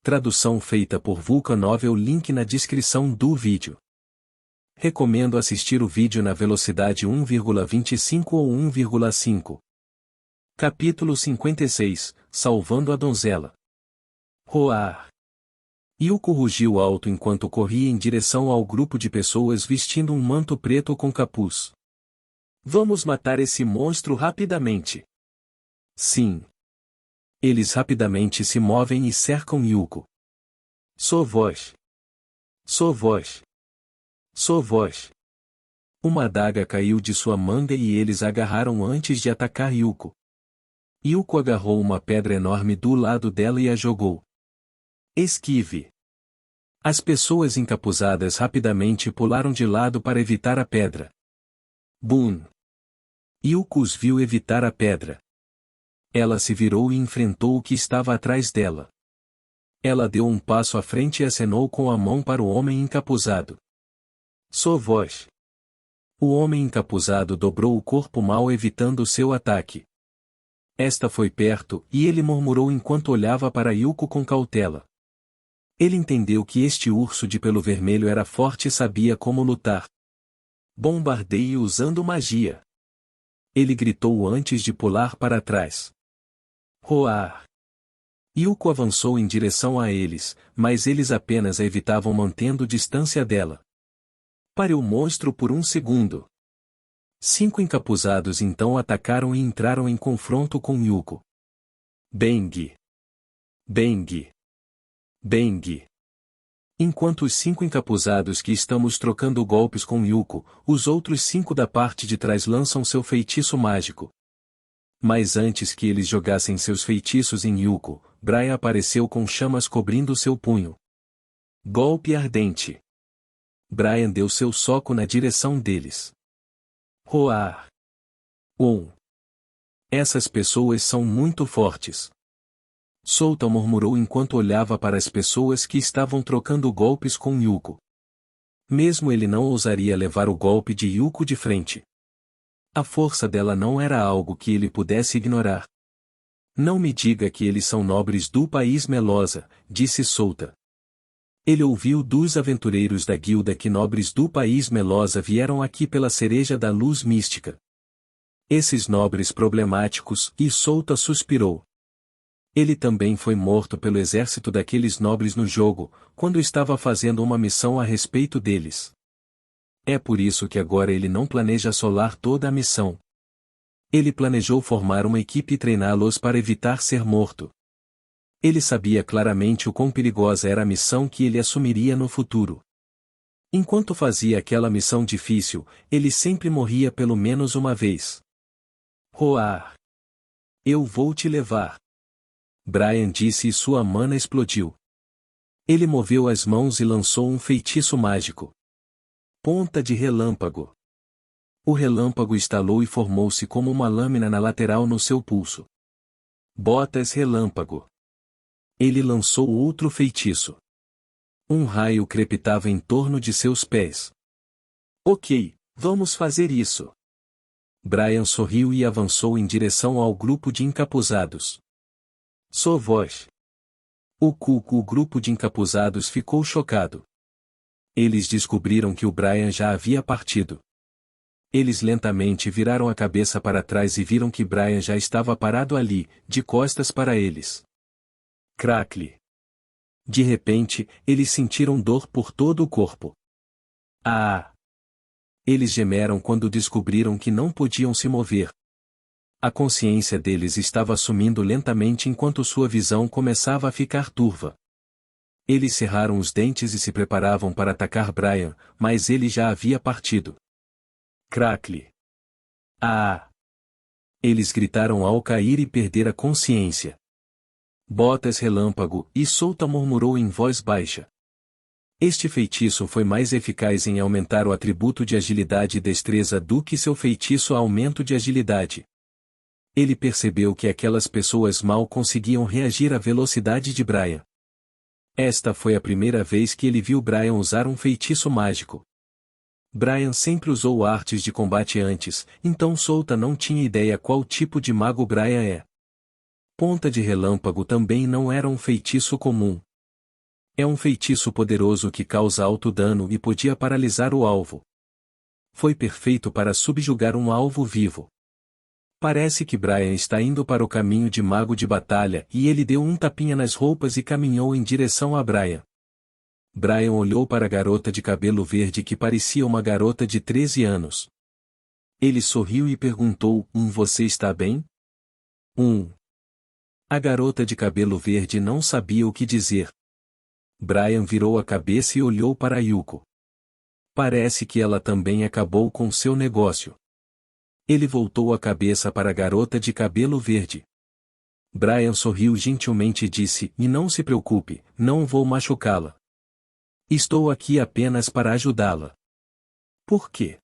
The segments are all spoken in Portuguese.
Tradução feita por Vulcanovel. Link na descrição do vídeo. Recomendo assistir o vídeo na velocidade 1,25 ou 1,5. Capítulo 56 – Salvando a donzela. Roar. Yuko rugiu alto enquanto corria em direção ao grupo de pessoas vestindo um manto preto com capuz. Vamos matar esse monstro rapidamente. Sim. Eles rapidamente se movem e cercam Yuko. Sou voz. Sou voz. Sou voz. Uma adaga caiu de sua manga e eles agarraram antes de atacar Yuko. Yuko agarrou uma pedra enorme do lado dela e a jogou. Esquive. As pessoas encapuzadas rapidamente pularam de lado para evitar a pedra. Boom! Yuko os viu evitar a pedra. Ela se virou e enfrentou o que estava atrás dela. Ela deu um passo à frente e acenou com a mão para o homem encapuzado. Sou voz. O homem encapuzado dobrou o corpo mal evitando seu ataque. Esta foi perto, e ele murmurou enquanto olhava para Yuko com cautela. Ele entendeu que este urso de pelo vermelho era forte e sabia como lutar. Bombardeie usando magia. Ele gritou antes de pular para trás. Roar. Yuko avançou em direção a eles, mas eles apenas a evitavam mantendo distância dela. Pare o monstro por um segundo. 5 encapuzados então atacaram e entraram em confronto com Yuko. Bang! Bang! Bang! Enquanto os 5 encapuzados que estamos trocando golpes com Yuko, os outros 5 da parte de trás lançam seu feitiço mágico. Mas antes que eles jogassem seus feitiços em Yuko, Brian apareceu com chamas cobrindo seu punho. Golpe ardente. Brian deu seu soco na direção deles. Roar. Essas pessoas são muito fortes. Souta murmurou enquanto olhava para as pessoas que estavam trocando golpes com Yuko. Mesmo ele não ousaria levar o golpe de Yuko de frente. A força dela não era algo que ele pudesse ignorar. Não me diga que eles são nobres do país Melosa, disse Souta. Ele ouviu dos aventureiros da guilda que nobres do país Melosa vieram aqui pela cereja da luz mística. Esses nobres problemáticos, e Souta suspirou. Ele também foi morto pelo exército daqueles nobres no jogo, quando estava fazendo uma missão a respeito deles. É por isso que agora ele não planeja assolar toda a missão. Ele planejou formar uma equipe e treiná-los para evitar ser morto. Ele sabia claramente o quão perigosa era a missão que ele assumiria no futuro. Enquanto fazia aquela missão difícil, ele sempre morria pelo menos uma vez. Roar. Eu vou te levar. Brian disse e sua mana explodiu. Ele moveu as mãos e lançou um feitiço mágico. Ponta de relâmpago. O relâmpago estalou e formou-se como uma lâmina na lateral no seu pulso. Botas relâmpago. Ele lançou outro feitiço. Um raio crepitava em torno de seus pés. Ok, vamos fazer isso. Brian sorriu e avançou em direção ao grupo de encapuzados. Sou voz. O grupo de encapuzados ficou chocado. Eles descobriram que o Brian já havia partido. Eles lentamente viraram a cabeça para trás e viram que Brian já estava parado ali, de costas para eles. Crackle. De repente, eles sentiram dor por todo o corpo. Ah! Eles gemeram quando descobriram que não podiam se mover. A consciência deles estava sumindo lentamente enquanto sua visão começava a ficar turva. Eles cerraram os dentes e se preparavam para atacar Brian, mas ele já havia partido. Crackle. Ah! Eles gritaram ao cair e perder a consciência. Botas relâmpago, e Souta murmurou em voz baixa. Este feitiço foi mais eficaz em aumentar o atributo de agilidade e destreza do que seu feitiço a aumento de agilidade. Ele percebeu que aquelas pessoas mal conseguiam reagir à velocidade de Brian. Esta foi a primeira vez que ele viu Brian usar um feitiço mágico. Brian sempre usou artes de combate antes, então Souta não tinha ideia qual tipo de mago Brian é. Ponta de relâmpago também não era um feitiço comum. É um feitiço poderoso que causa alto dano e podia paralisar o alvo. Foi perfeito para subjugar um alvo vivo. Parece que Brian está indo para o caminho de mago de batalha e ele deu um tapinha nas roupas e caminhou em direção a Brian. Brian olhou para a garota de cabelo verde que parecia uma garota de 13 anos. Ele sorriu e perguntou: Você está bem? A garota de cabelo verde não sabia o que dizer. Brian virou a cabeça e olhou para Yuko. Parece que ela também acabou com seu negócio. Ele voltou a cabeça para a garota de cabelo verde. Brian sorriu gentilmente e disse: E não se preocupe, não vou machucá-la. Estou aqui apenas para ajudá-la. Por quê?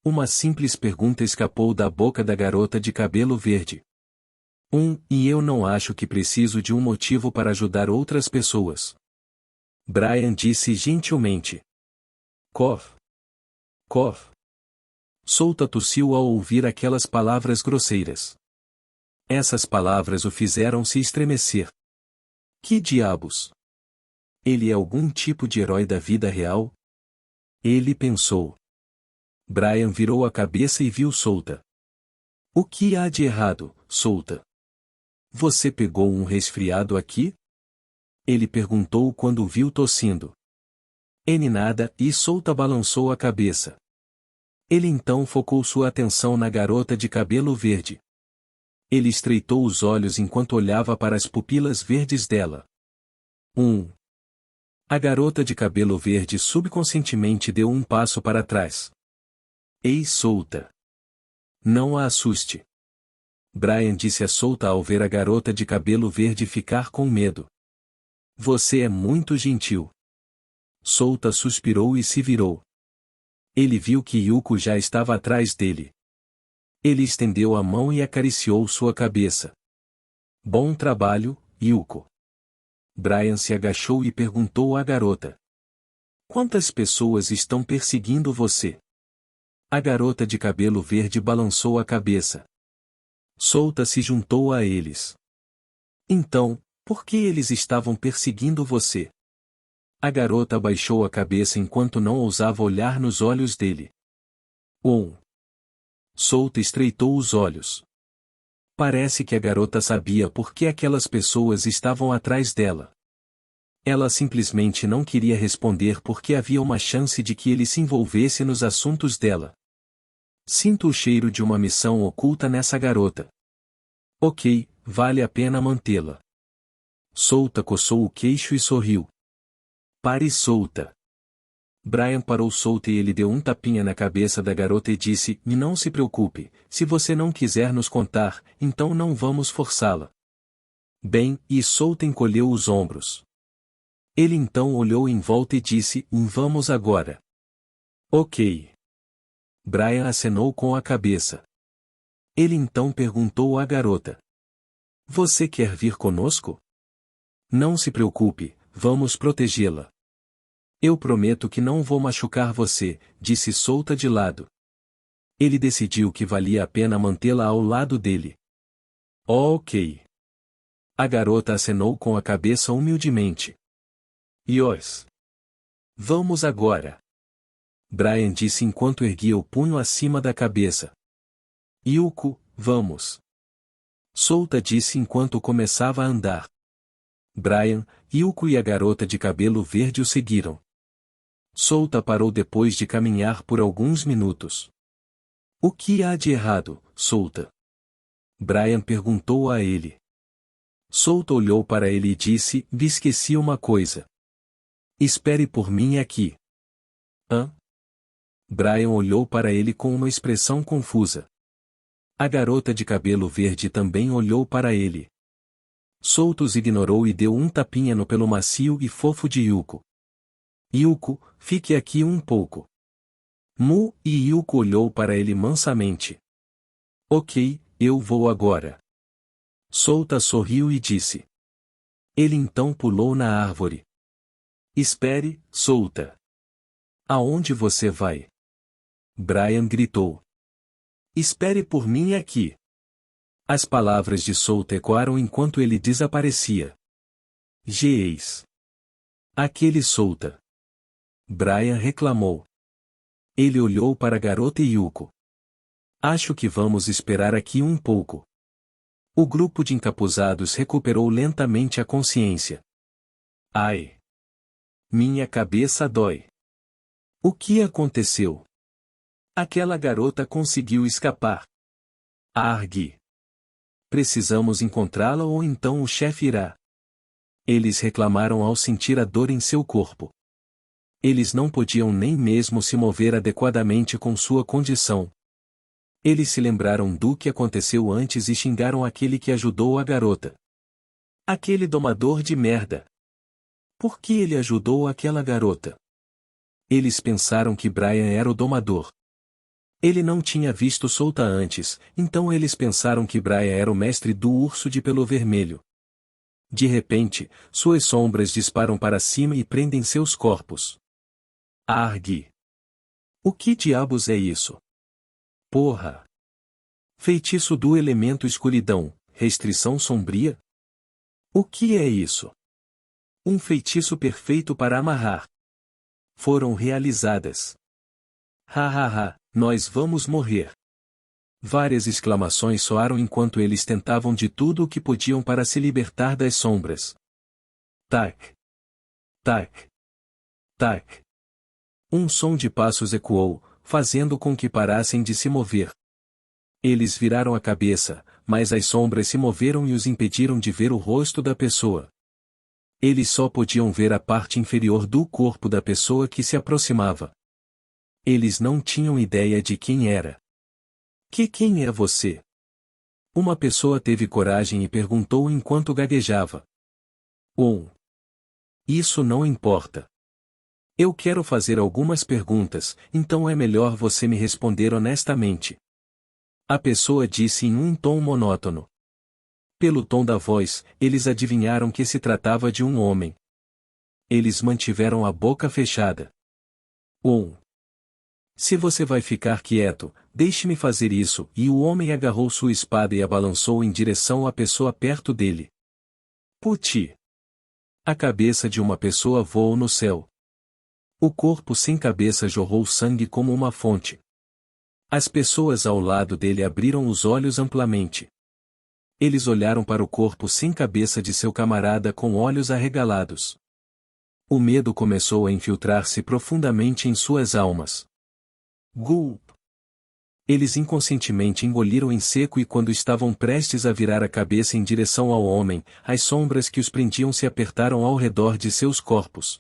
Uma simples pergunta escapou da boca da garota de cabelo verde. E eu não acho que preciso de um motivo para ajudar outras pessoas. Brian disse gentilmente. Cough. Cough. Solta tossiu ao ouvir aquelas palavras grosseiras. Essas palavras o fizeram se estremecer. Que diabos? Ele é algum tipo de herói da vida real? Ele pensou. Brian virou a cabeça e viu Solta. O que há de errado, Solta? Você pegou um resfriado aqui? Ele perguntou quando o viu tossindo. Nada, e Solta balançou a cabeça. Ele então focou sua atenção na garota de cabelo verde. Ele estreitou os olhos enquanto olhava para as pupilas verdes dela. A garota de cabelo verde subconscientemente deu um passo para trás. Ei, Solta! Não a assuste. Brian disse a Solta ao ver a garota de cabelo verde ficar com medo. Você é muito gentil. Solta suspirou e se virou. Ele viu que Yuko já estava atrás dele. Ele estendeu a mão e acariciou sua cabeça. Bom trabalho, Yuko. Brian se agachou e perguntou à garota. Quantas pessoas estão perseguindo você? A garota de cabelo verde balançou a cabeça. Solta se juntou a eles. Então, por que eles estavam perseguindo você? A garota baixou a cabeça enquanto não ousava olhar nos olhos dele. Solta estreitou os olhos. Parece que a garota sabia por que aquelas pessoas estavam atrás dela. Ela simplesmente não queria responder porque havia uma chance de que ele se envolvesse nos assuntos dela. Sinto o cheiro de uma missão oculta nessa garota. Ok, vale a pena mantê-la. Solta coçou o queixo e sorriu. Pare, Solta. Brian parou Solta e ele deu um tapinha na cabeça da garota e disse: E não se preocupe, se você não quiser nos contar, então não vamos forçá-la. Bem, e Solta encolheu os ombros. Ele então olhou em volta e disse: Vamos agora. Ok. Brian acenou com a cabeça. Ele então perguntou à garota: Você quer vir conosco? Não se preocupe, vamos protegê-la. Eu prometo que não vou machucar você, disse Solta de lado. Ele decidiu que valia a pena mantê-la ao lado dele. Ok. A garota acenou com a cabeça humildemente. Yos. Vamos agora. Brian disse enquanto erguia o punho acima da cabeça. Yuko, vamos. Solta disse enquanto começava a andar. Brian, Yuko e a garota de cabelo verde o seguiram. Solta parou depois de caminhar por alguns minutos. O que há de errado, Solta? Brian perguntou a ele. Solta olhou para ele e disse: Esqueci uma coisa. Espere por mim aqui. Hã? Brian olhou para ele com uma expressão confusa. A garota de cabelo verde também olhou para ele. Solta os ignorou e deu um tapinha no pelo macio e fofo de Yuko. Yuko, fique aqui um pouco. E Yuko olhou para ele mansamente. Ok, eu vou agora. Solta sorriu e disse. Ele então pulou na árvore. Espere, Solta. Aonde você vai? Brian gritou. Espere por mim aqui. As palavras de Solta ecoaram enquanto ele desaparecia. Geis. Aquele solta. Brian reclamou. Ele olhou para a garota e Yuko. Acho que vamos esperar aqui um pouco. O grupo de encapuzados recuperou lentamente a consciência. Ai! Minha cabeça dói. O que aconteceu? Aquela garota conseguiu escapar. Argue! Precisamos encontrá-la ou então o chefe irá. Eles reclamaram ao sentir a dor em seu corpo. Eles não podiam nem mesmo se mover adequadamente com sua condição. Eles se lembraram do que aconteceu antes e xingaram aquele que ajudou a garota. Aquele domador de merda. Por que ele ajudou aquela garota? Eles pensaram que Brian era o domador. Ele não tinha visto Solta antes, então eles pensaram que Brian era o mestre do urso de pelo vermelho. De repente, suas sombras disparam para cima e prendem seus corpos. Argue! O que diabos é isso? Porra! Feitiço do elemento escuridão, restrição sombria? O que é isso? Um feitiço perfeito para amarrar. Foram realizadas. Hahaha, nós vamos morrer. Várias exclamações soaram enquanto eles tentavam de tudo o que podiam para se libertar das sombras. Tac! Tac! Tac! Um som de passos ecoou, fazendo com que parassem de se mover. Eles viraram a cabeça, mas as sombras se moveram e os impediram de ver o rosto da pessoa. Eles só podiam ver a parte inferior do corpo da pessoa que se aproximava. Eles não tinham ideia de quem era. Quem é você? Uma pessoa teve coragem e perguntou enquanto gaguejava. Isso não importa. Eu quero fazer algumas perguntas, então é melhor você me responder honestamente. A pessoa disse em um tom monótono. Pelo tom da voz, eles adivinharam que se tratava de um homem. Eles mantiveram a boca fechada. Se você vai ficar quieto, deixe-me fazer isso, e o homem agarrou sua espada e a balançou em direção à pessoa perto dele. Puti! A cabeça de uma pessoa voou no céu. O corpo sem cabeça jorrou sangue como uma fonte. As pessoas ao lado dele abriram os olhos amplamente. Eles olharam para o corpo sem cabeça de seu camarada com olhos arregalados. O medo começou a infiltrar-se profundamente em suas almas. Gulp! Eles inconscientemente engoliram em seco e quando estavam prestes a virar a cabeça em direção ao homem, as sombras que os prendiam se apertaram ao redor de seus corpos.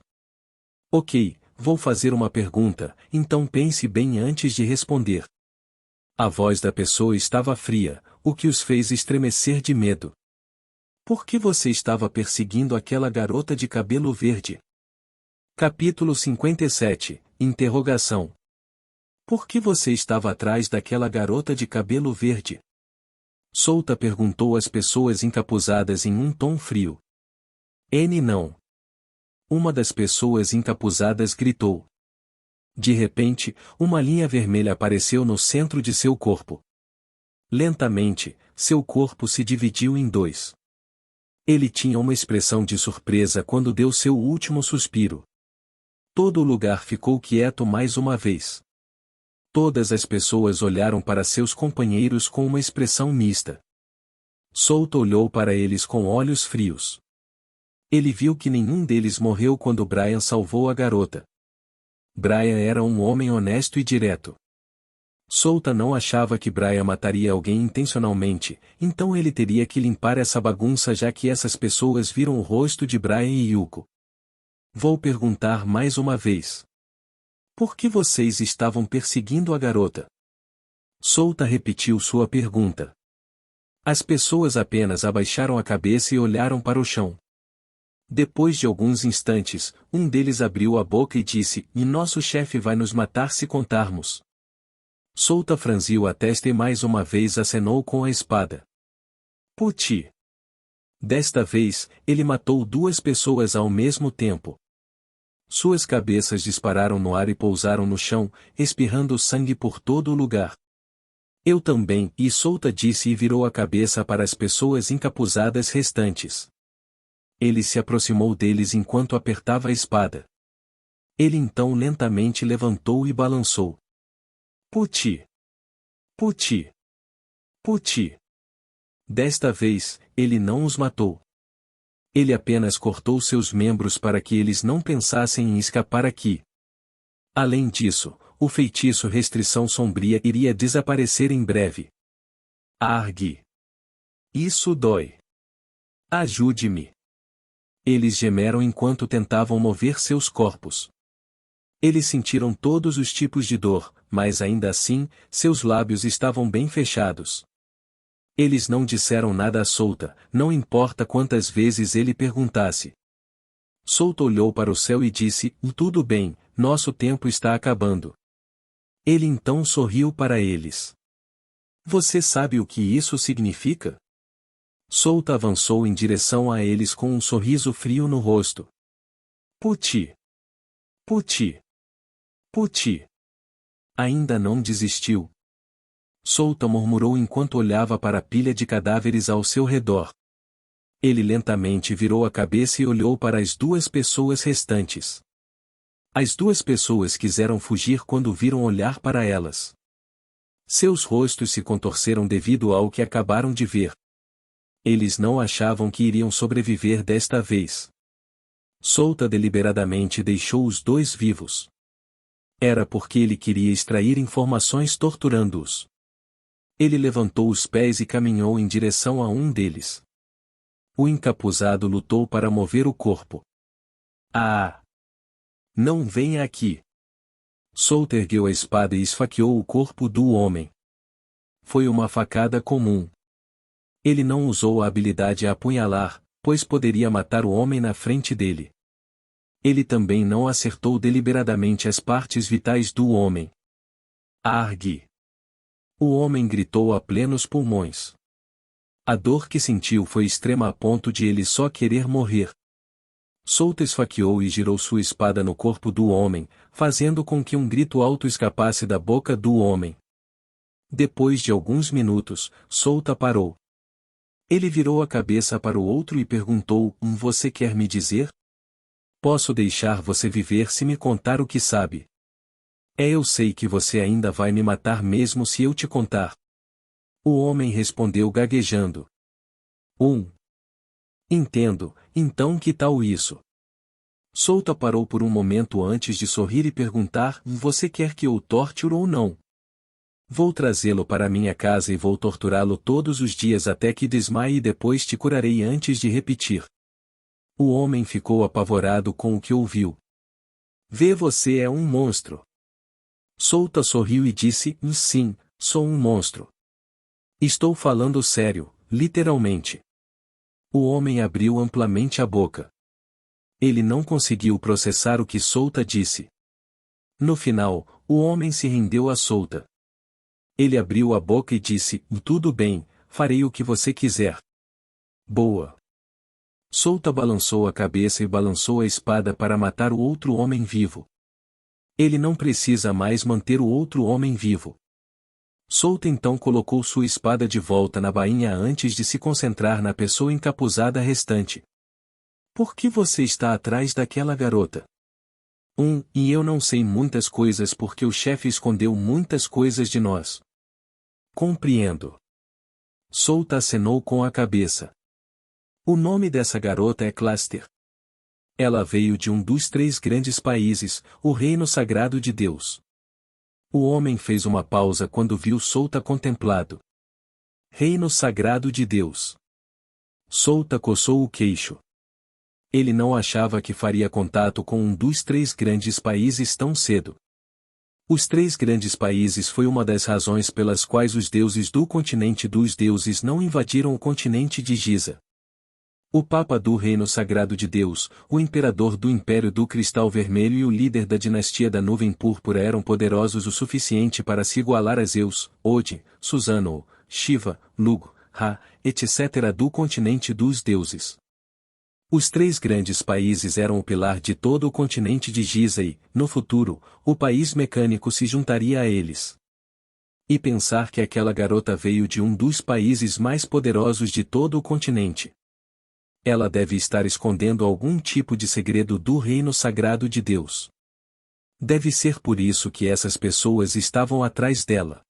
Ok, vou fazer uma pergunta, então pense bem antes de responder. A voz da pessoa estava fria, o que os fez estremecer de medo. Por que você estava perseguindo aquela garota de cabelo verde? Capítulo 57, Interrogação. Por que você estava atrás daquela garota de cabelo verde? Solta perguntou às pessoas encapuzadas em um tom frio. Não. Uma das pessoas encapuzadas gritou. De repente, uma linha vermelha apareceu no centro de seu corpo. Lentamente, seu corpo se dividiu em dois. Ele tinha uma expressão de surpresa quando deu seu último suspiro. Todo o lugar ficou quieto mais uma vez. Todas as pessoas olharam para seus companheiros com uma expressão mista. Solta olhou para eles com olhos frios. Ele viu que nenhum deles morreu quando Brian salvou a garota. Brian era um homem honesto e direto. Solta não achava que Brian mataria alguém intencionalmente, então ele teria que limpar essa bagunça já que essas pessoas viram o rosto de Brian e Yuko. Vou perguntar mais uma vez. Por que vocês estavam perseguindo a garota? Solta repetiu sua pergunta. As pessoas apenas abaixaram a cabeça e olharam para o chão. Depois de alguns instantes, um deles abriu a boca e disse, e nosso chefe vai nos matar se contarmos. Solta franziu a testa e mais uma vez acenou com a espada. Puti! Desta vez, ele matou duas pessoas ao mesmo tempo. Suas cabeças dispararam no ar e pousaram no chão, espirrando sangue por todo o lugar. Eu também, e Solta disse e virou a cabeça para as pessoas encapuzadas restantes. Ele se aproximou deles enquanto apertava a espada. Ele então lentamente levantou e balançou. Puti! Puti! Puti! Desta vez, ele não os matou. Ele apenas cortou seus membros para que eles não pensassem em escapar aqui. Além disso, o feitiço Restrição Sombria iria desaparecer em breve. Argue! Isso dói! Ajude-me! Eles gemeram enquanto tentavam mover seus corpos. Eles sentiram todos os tipos de dor, mas ainda assim, seus lábios estavam bem fechados. Eles não disseram nada a Solta, não importa quantas vezes ele perguntasse. Solta olhou para o céu e disse: tudo bem, nosso tempo está acabando. Ele então sorriu para eles. Você sabe o que isso significa? Solta avançou em direção a eles com um sorriso frio no rosto. Puti! Puti! Puti! Ainda não desistiu. Solta murmurou enquanto olhava para a pilha de cadáveres ao seu redor. Ele lentamente virou a cabeça e olhou para as duas pessoas restantes. As duas pessoas quiseram fugir quando viram olhar para elas. Seus rostos se contorceram devido ao que acabaram de ver. Eles não achavam que iriam sobreviver desta vez. Solta deliberadamente deixou os dois vivos. Era porque ele queria extrair informações torturando-os. Ele levantou os pés e caminhou em direção a um deles. O encapuzado lutou para mover o corpo. Ah! Não venha aqui! Solta ergueu a espada e esfaqueou o corpo do homem. Foi uma facada comum. Ele não usou a habilidade a apunhalar, pois poderia matar o homem na frente dele. Ele também não acertou deliberadamente as partes vitais do homem. Argue! O homem gritou a plenos pulmões. A dor que sentiu foi extrema a ponto de ele só querer morrer. Solta esfaqueou e girou sua espada no corpo do homem, fazendo com que um grito alto escapasse da boca do homem. Depois de alguns minutos, Solta parou. Ele virou a cabeça para o outro e perguntou: Você quer me dizer? Posso deixar você viver se me contar o que sabe. Eu sei que você ainda vai me matar mesmo se eu te contar. O homem respondeu gaguejando. Entendo, então que tal isso? Solta parou por um momento antes de sorrir e perguntar: Você quer que eu torture ou não? Vou trazê-lo para minha casa e vou torturá-lo todos os dias até que desmaie e depois te curarei antes de repetir. O homem ficou apavorado com o que ouviu. Você é um monstro. Solta sorriu e disse: Sim, sou um monstro. Estou falando sério, literalmente. O homem abriu amplamente a boca. Ele não conseguiu processar o que Solta disse. No final, o homem se rendeu a Solta. Ele abriu a boca e disse: Tudo bem, farei o que você quiser. Boa. Solta balançou a cabeça e balançou a espada para matar o outro homem vivo. Ele não precisa mais manter o outro homem vivo. Solta então colocou sua espada de volta na bainha antes de se concentrar na pessoa encapuzada restante. Por que você está atrás daquela garota? E eu não sei muitas coisas porque o chefe escondeu muitas coisas de nós. Compreendo. Solta acenou com a cabeça. O nome dessa garota é Cluster. Ela veio de um dos 3 grandes países, o Reino Sagrado de Deus. O homem fez uma pausa quando viu Solta contemplado. Reino Sagrado de Deus. Solta coçou o queixo. Ele não achava que faria contato com um dos 3 grandes países tão cedo. Os 3 grandes países foi uma das razões pelas quais os deuses do continente dos deuses não invadiram o continente de Giza. O Papa do Reino Sagrado de Deus, o Imperador do Império do Cristal Vermelho e o líder da dinastia da Nuvem Púrpura eram poderosos o suficiente para se igualar a Zeus, Odin, Susano, Shiva, Lugo, Ra, etc. do continente dos deuses. Os 3 grandes países eram o pilar de todo o continente de Giza e, no futuro, o país mecânico se juntaria a eles. E pensar que aquela garota veio de um dos países mais poderosos de todo o continente. Ela deve estar escondendo algum tipo de segredo do reino sagrado de Deus. Deve ser por isso que essas pessoas estavam atrás dela.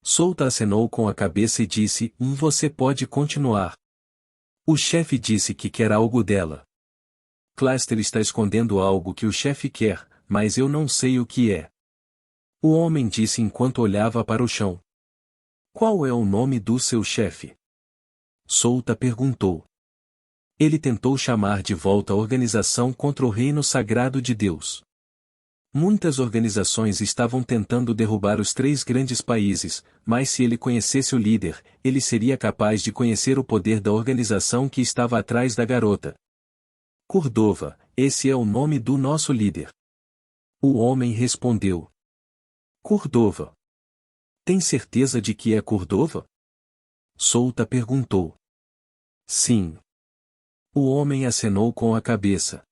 Solta acenou com a cabeça e disse: Você pode continuar. O chefe disse que quer algo dela. Cluster está escondendo algo que o chefe quer, mas eu não sei o que é. O homem disse enquanto olhava para o chão. Qual é o nome do seu chefe? Solta perguntou. Ele tentou chamar de volta a organização contra o reino sagrado de Deus. Muitas organizações estavam tentando derrubar os 3 grandes países, mas se ele conhecesse o líder, ele seria capaz de conhecer o poder da organização que estava atrás da garota. Cordova, esse é o nome do nosso líder. O homem respondeu. Cordova. Tem certeza de que é Cordova? Solta perguntou. Sim. O homem acenou com a cabeça.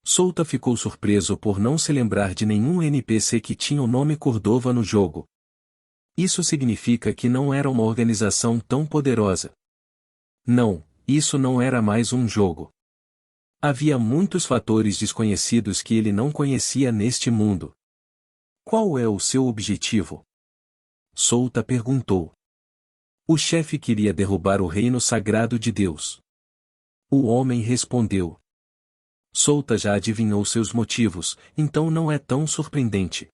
Solta ficou surpreso por não se lembrar de nenhum NPC que tinha o nome Cordova no jogo. Isso significa que não era uma organização tão poderosa. Não, isso não era mais um jogo. Havia muitos fatores desconhecidos que ele não conhecia neste mundo. Qual é o seu objetivo? Solta perguntou. O chefe queria derrubar o reino sagrado de Deus. O homem respondeu. Solta já adivinhou seus motivos, então não é tão surpreendente.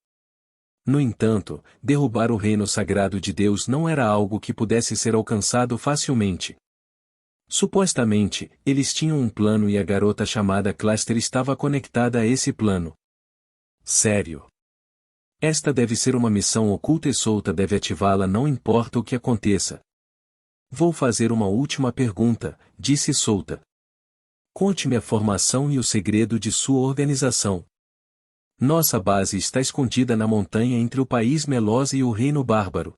No entanto, derrubar o reino sagrado de Deus não era algo que pudesse ser alcançado facilmente. Supostamente, eles tinham um plano e a garota chamada Cluster estava conectada a esse plano. Sério. Esta deve ser uma missão oculta e Solta deve ativá-la não importa o que aconteça. Vou fazer uma última pergunta, disse Solta. Conte-me a formação e o segredo de sua organização. Nossa base está escondida na montanha entre o país Melosa e o reino bárbaro.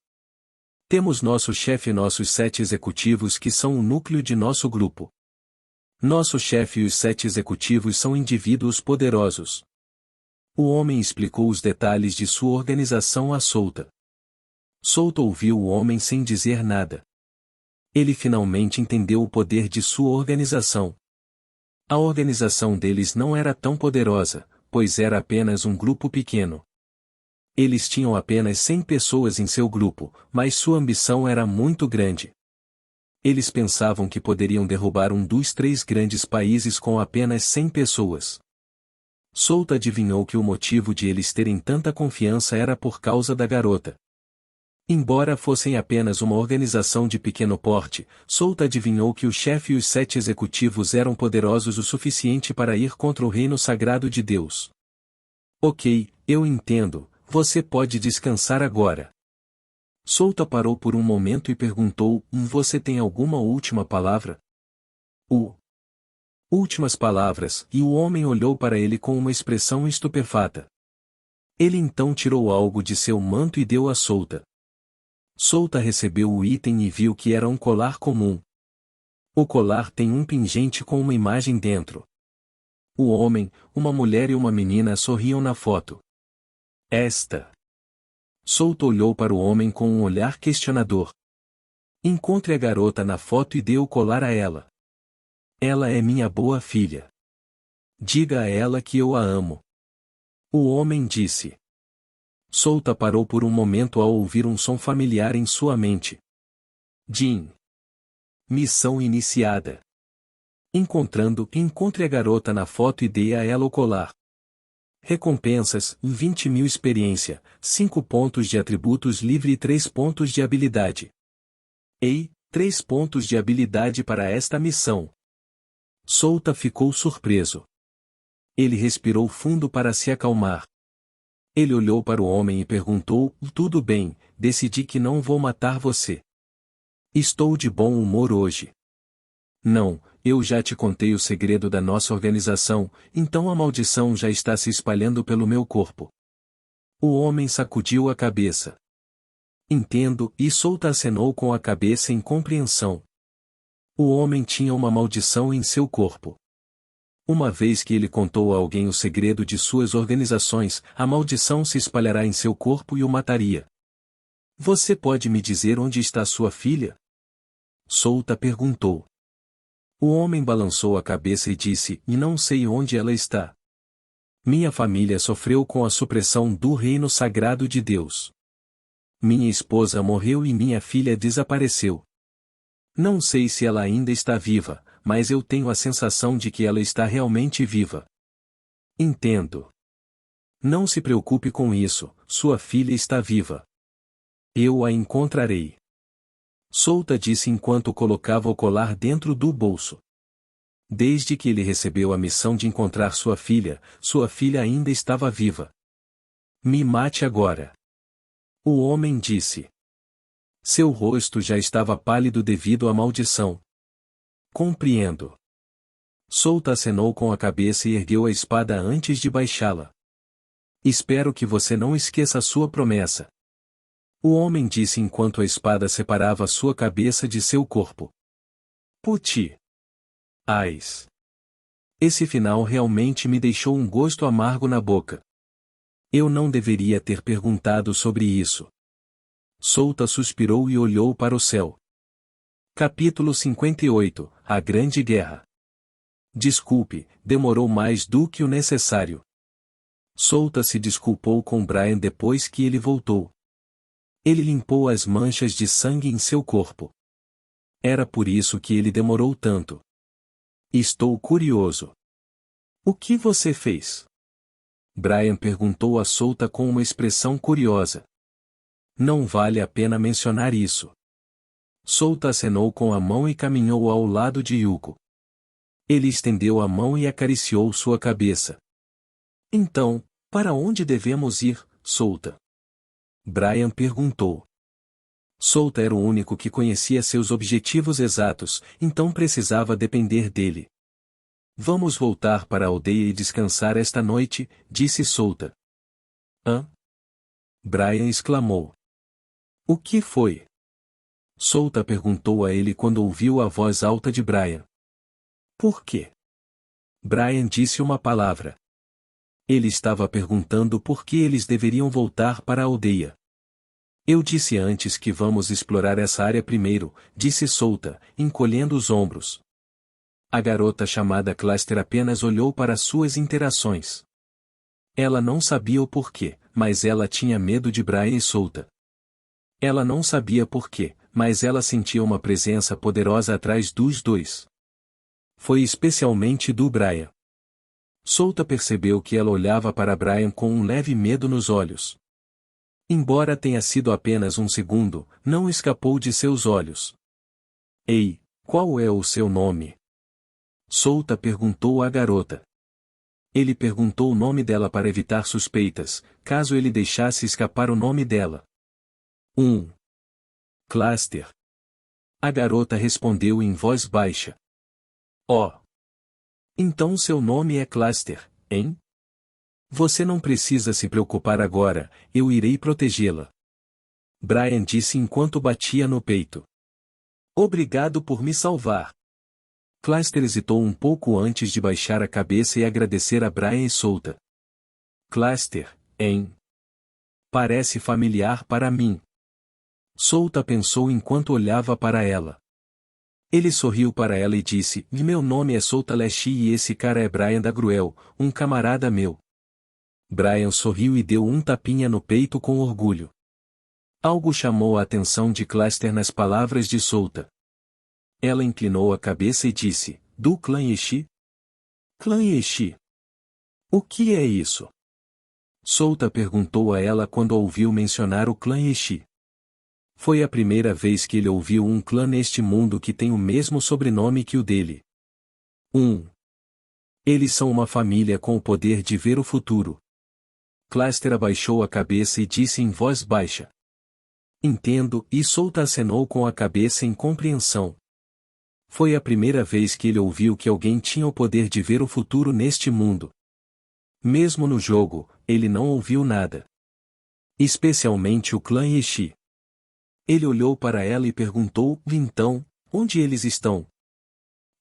Temos nosso chefe e nossos 7 executivos que são o núcleo de nosso grupo. Nosso chefe e os 7 executivos são indivíduos poderosos. O homem explicou os detalhes de sua organização a Solta. Solta ouviu o homem sem dizer nada. Ele finalmente entendeu o poder de sua organização. A organização deles não era tão poderosa, pois era apenas um grupo pequeno. Eles tinham apenas 100 pessoas em seu grupo, mas sua ambição era muito grande. Eles pensavam que poderiam derrubar um dos 3 grandes países com apenas 100 pessoas. Solta adivinhou que o motivo de eles terem tanta confiança era por causa da garota. Embora fossem apenas uma organização de pequeno porte, Solta adivinhou que o chefe e os 7 executivos eram poderosos o suficiente para ir contra o reino sagrado de Deus. Ok, eu entendo, você pode descansar agora. Solta parou por um momento e perguntou: Você tem alguma última palavra? Últimas palavras, e o homem olhou para ele com uma expressão estupefata. Ele então tirou algo de seu manto e deu a Solta. Solta recebeu o item e viu que era um colar comum. O colar tem um pingente com uma imagem dentro. O homem, uma mulher e uma menina sorriam na foto. Solta olhou para o homem com um olhar questionador. Encontre a garota na foto e dê o colar a ela. Ela é minha boa filha. Diga a ela que eu a amo. O homem disse. Solta parou por um momento ao ouvir um som familiar em sua mente. Jim. Missão iniciada. Encontre a garota na foto e dê a ela o colar. Recompensas, 20.000 experiência, 5 pontos de atributos livre e 3 pontos de habilidade. 3 pontos de habilidade para esta missão. Solta ficou surpreso. Ele respirou fundo para se acalmar. Ele olhou para o homem e perguntou: Tudo bem, decidi que não vou matar você. Estou de bom humor hoje. Não, eu já te contei o segredo da nossa organização, então a maldição já está se espalhando pelo meu corpo. O homem sacudiu a cabeça. Entendo, e Solta acenou com a cabeça em compreensão. O homem tinha uma maldição em seu corpo. Uma vez que ele contou a alguém o segredo de suas organizações, a maldição se espalhará em seu corpo e o mataria. Você pode me dizer onde está sua filha? Solta perguntou. O homem balançou a cabeça e disse: E não sei onde ela está. Minha família sofreu com a supressão do reino sagrado de Deus. Minha esposa morreu e minha filha desapareceu. Não sei se ela ainda está viva, mas eu tenho a sensação de que ela está realmente viva. Entendo. Não se preocupe com isso, sua filha está viva. Eu a encontrarei. Solta disse enquanto colocava o colar dentro do bolso. Desde que ele recebeu a missão de encontrar sua filha ainda estava viva. Me mate agora. O homem disse. Seu rosto já estava pálido devido à maldição. Compreendo. Solta acenou com a cabeça e ergueu a espada antes de baixá-la. Espero que você não esqueça sua promessa. O homem disse enquanto a espada separava sua cabeça de seu corpo. Puti. Ais. Esse final realmente me deixou um gosto amargo na boca. Eu não deveria ter perguntado sobre isso. Solta suspirou e olhou para o céu. Capítulo 58 – A Grande Guerra. Desculpe, demorou mais do que o necessário. Solta se desculpou com Brian depois que ele voltou. Ele limpou as manchas de sangue em seu corpo. Era por isso que ele demorou tanto. Estou curioso. O que você fez? Brian perguntou a Solta com uma expressão curiosa. Não vale a pena mencionar isso. Solta acenou com a mão e caminhou ao lado de Yuko. Ele estendeu a mão e acariciou sua cabeça. Então, para onde devemos ir, Solta? Brian perguntou. Solta era o único que conhecia seus objetivos exatos, então precisava depender dele. Vamos voltar para a aldeia e descansar esta noite, disse Solta. Hã? Brian exclamou. O que foi? Solta perguntou a ele quando ouviu a voz alta de Brian. Por quê? Brian disse uma palavra. Ele estava perguntando por que eles deveriam voltar para a aldeia. Eu disse antes que vamos explorar essa área primeiro, disse Solta, encolhendo os ombros. A garota chamada Cluster apenas olhou para suas interações. Ela não sabia o porquê, mas ela tinha medo de Brian e Solta. Ela não sabia porquê, mas ela sentia uma presença poderosa atrás dos dois. Foi especialmente do Brian. Solta percebeu que ela olhava para Brian com um leve medo nos olhos. Embora tenha sido apenas um segundo, não escapou de seus olhos. Ei, qual é o seu nome? Solta perguntou à garota. Ele perguntou o nome dela para evitar suspeitas, caso ele deixasse escapar o nome dela. Cluster. A garota respondeu em voz baixa. Oh. Então seu nome é Cluster, hein? Você não precisa se preocupar agora, eu irei protegê-la. Brian disse enquanto batia no peito. Obrigado por me salvar. Cluster hesitou um pouco antes de baixar a cabeça e agradecer a Brian e Solta. Cluster, hein? Parece familiar para mim. Solta pensou enquanto olhava para ela. Ele sorriu para ela e disse, meu nome é Solta Leshi e esse cara é Brian da Gruel, um camarada meu. Brian sorriu e deu um tapinha no peito com orgulho. Algo chamou a atenção de Cluster nas palavras de Solta. Ela inclinou a cabeça e disse, do clã Yeshi? Clã Yeshi? O que é isso? Solta perguntou a ela quando ouviu mencionar o clã Yeshi. Foi a primeira vez que ele ouviu um clã neste mundo que tem o mesmo sobrenome que o dele. Eles são uma família com o poder de ver o futuro. Cluster abaixou a cabeça e disse em voz baixa. Entendo, e Solta acenou com a cabeça em compreensão. Foi a primeira vez que ele ouviu que alguém tinha o poder de ver o futuro neste mundo. Mesmo no jogo, ele não ouviu nada. Especialmente o clã Yeshi. Ele olhou para ela e perguntou, então, onde eles estão?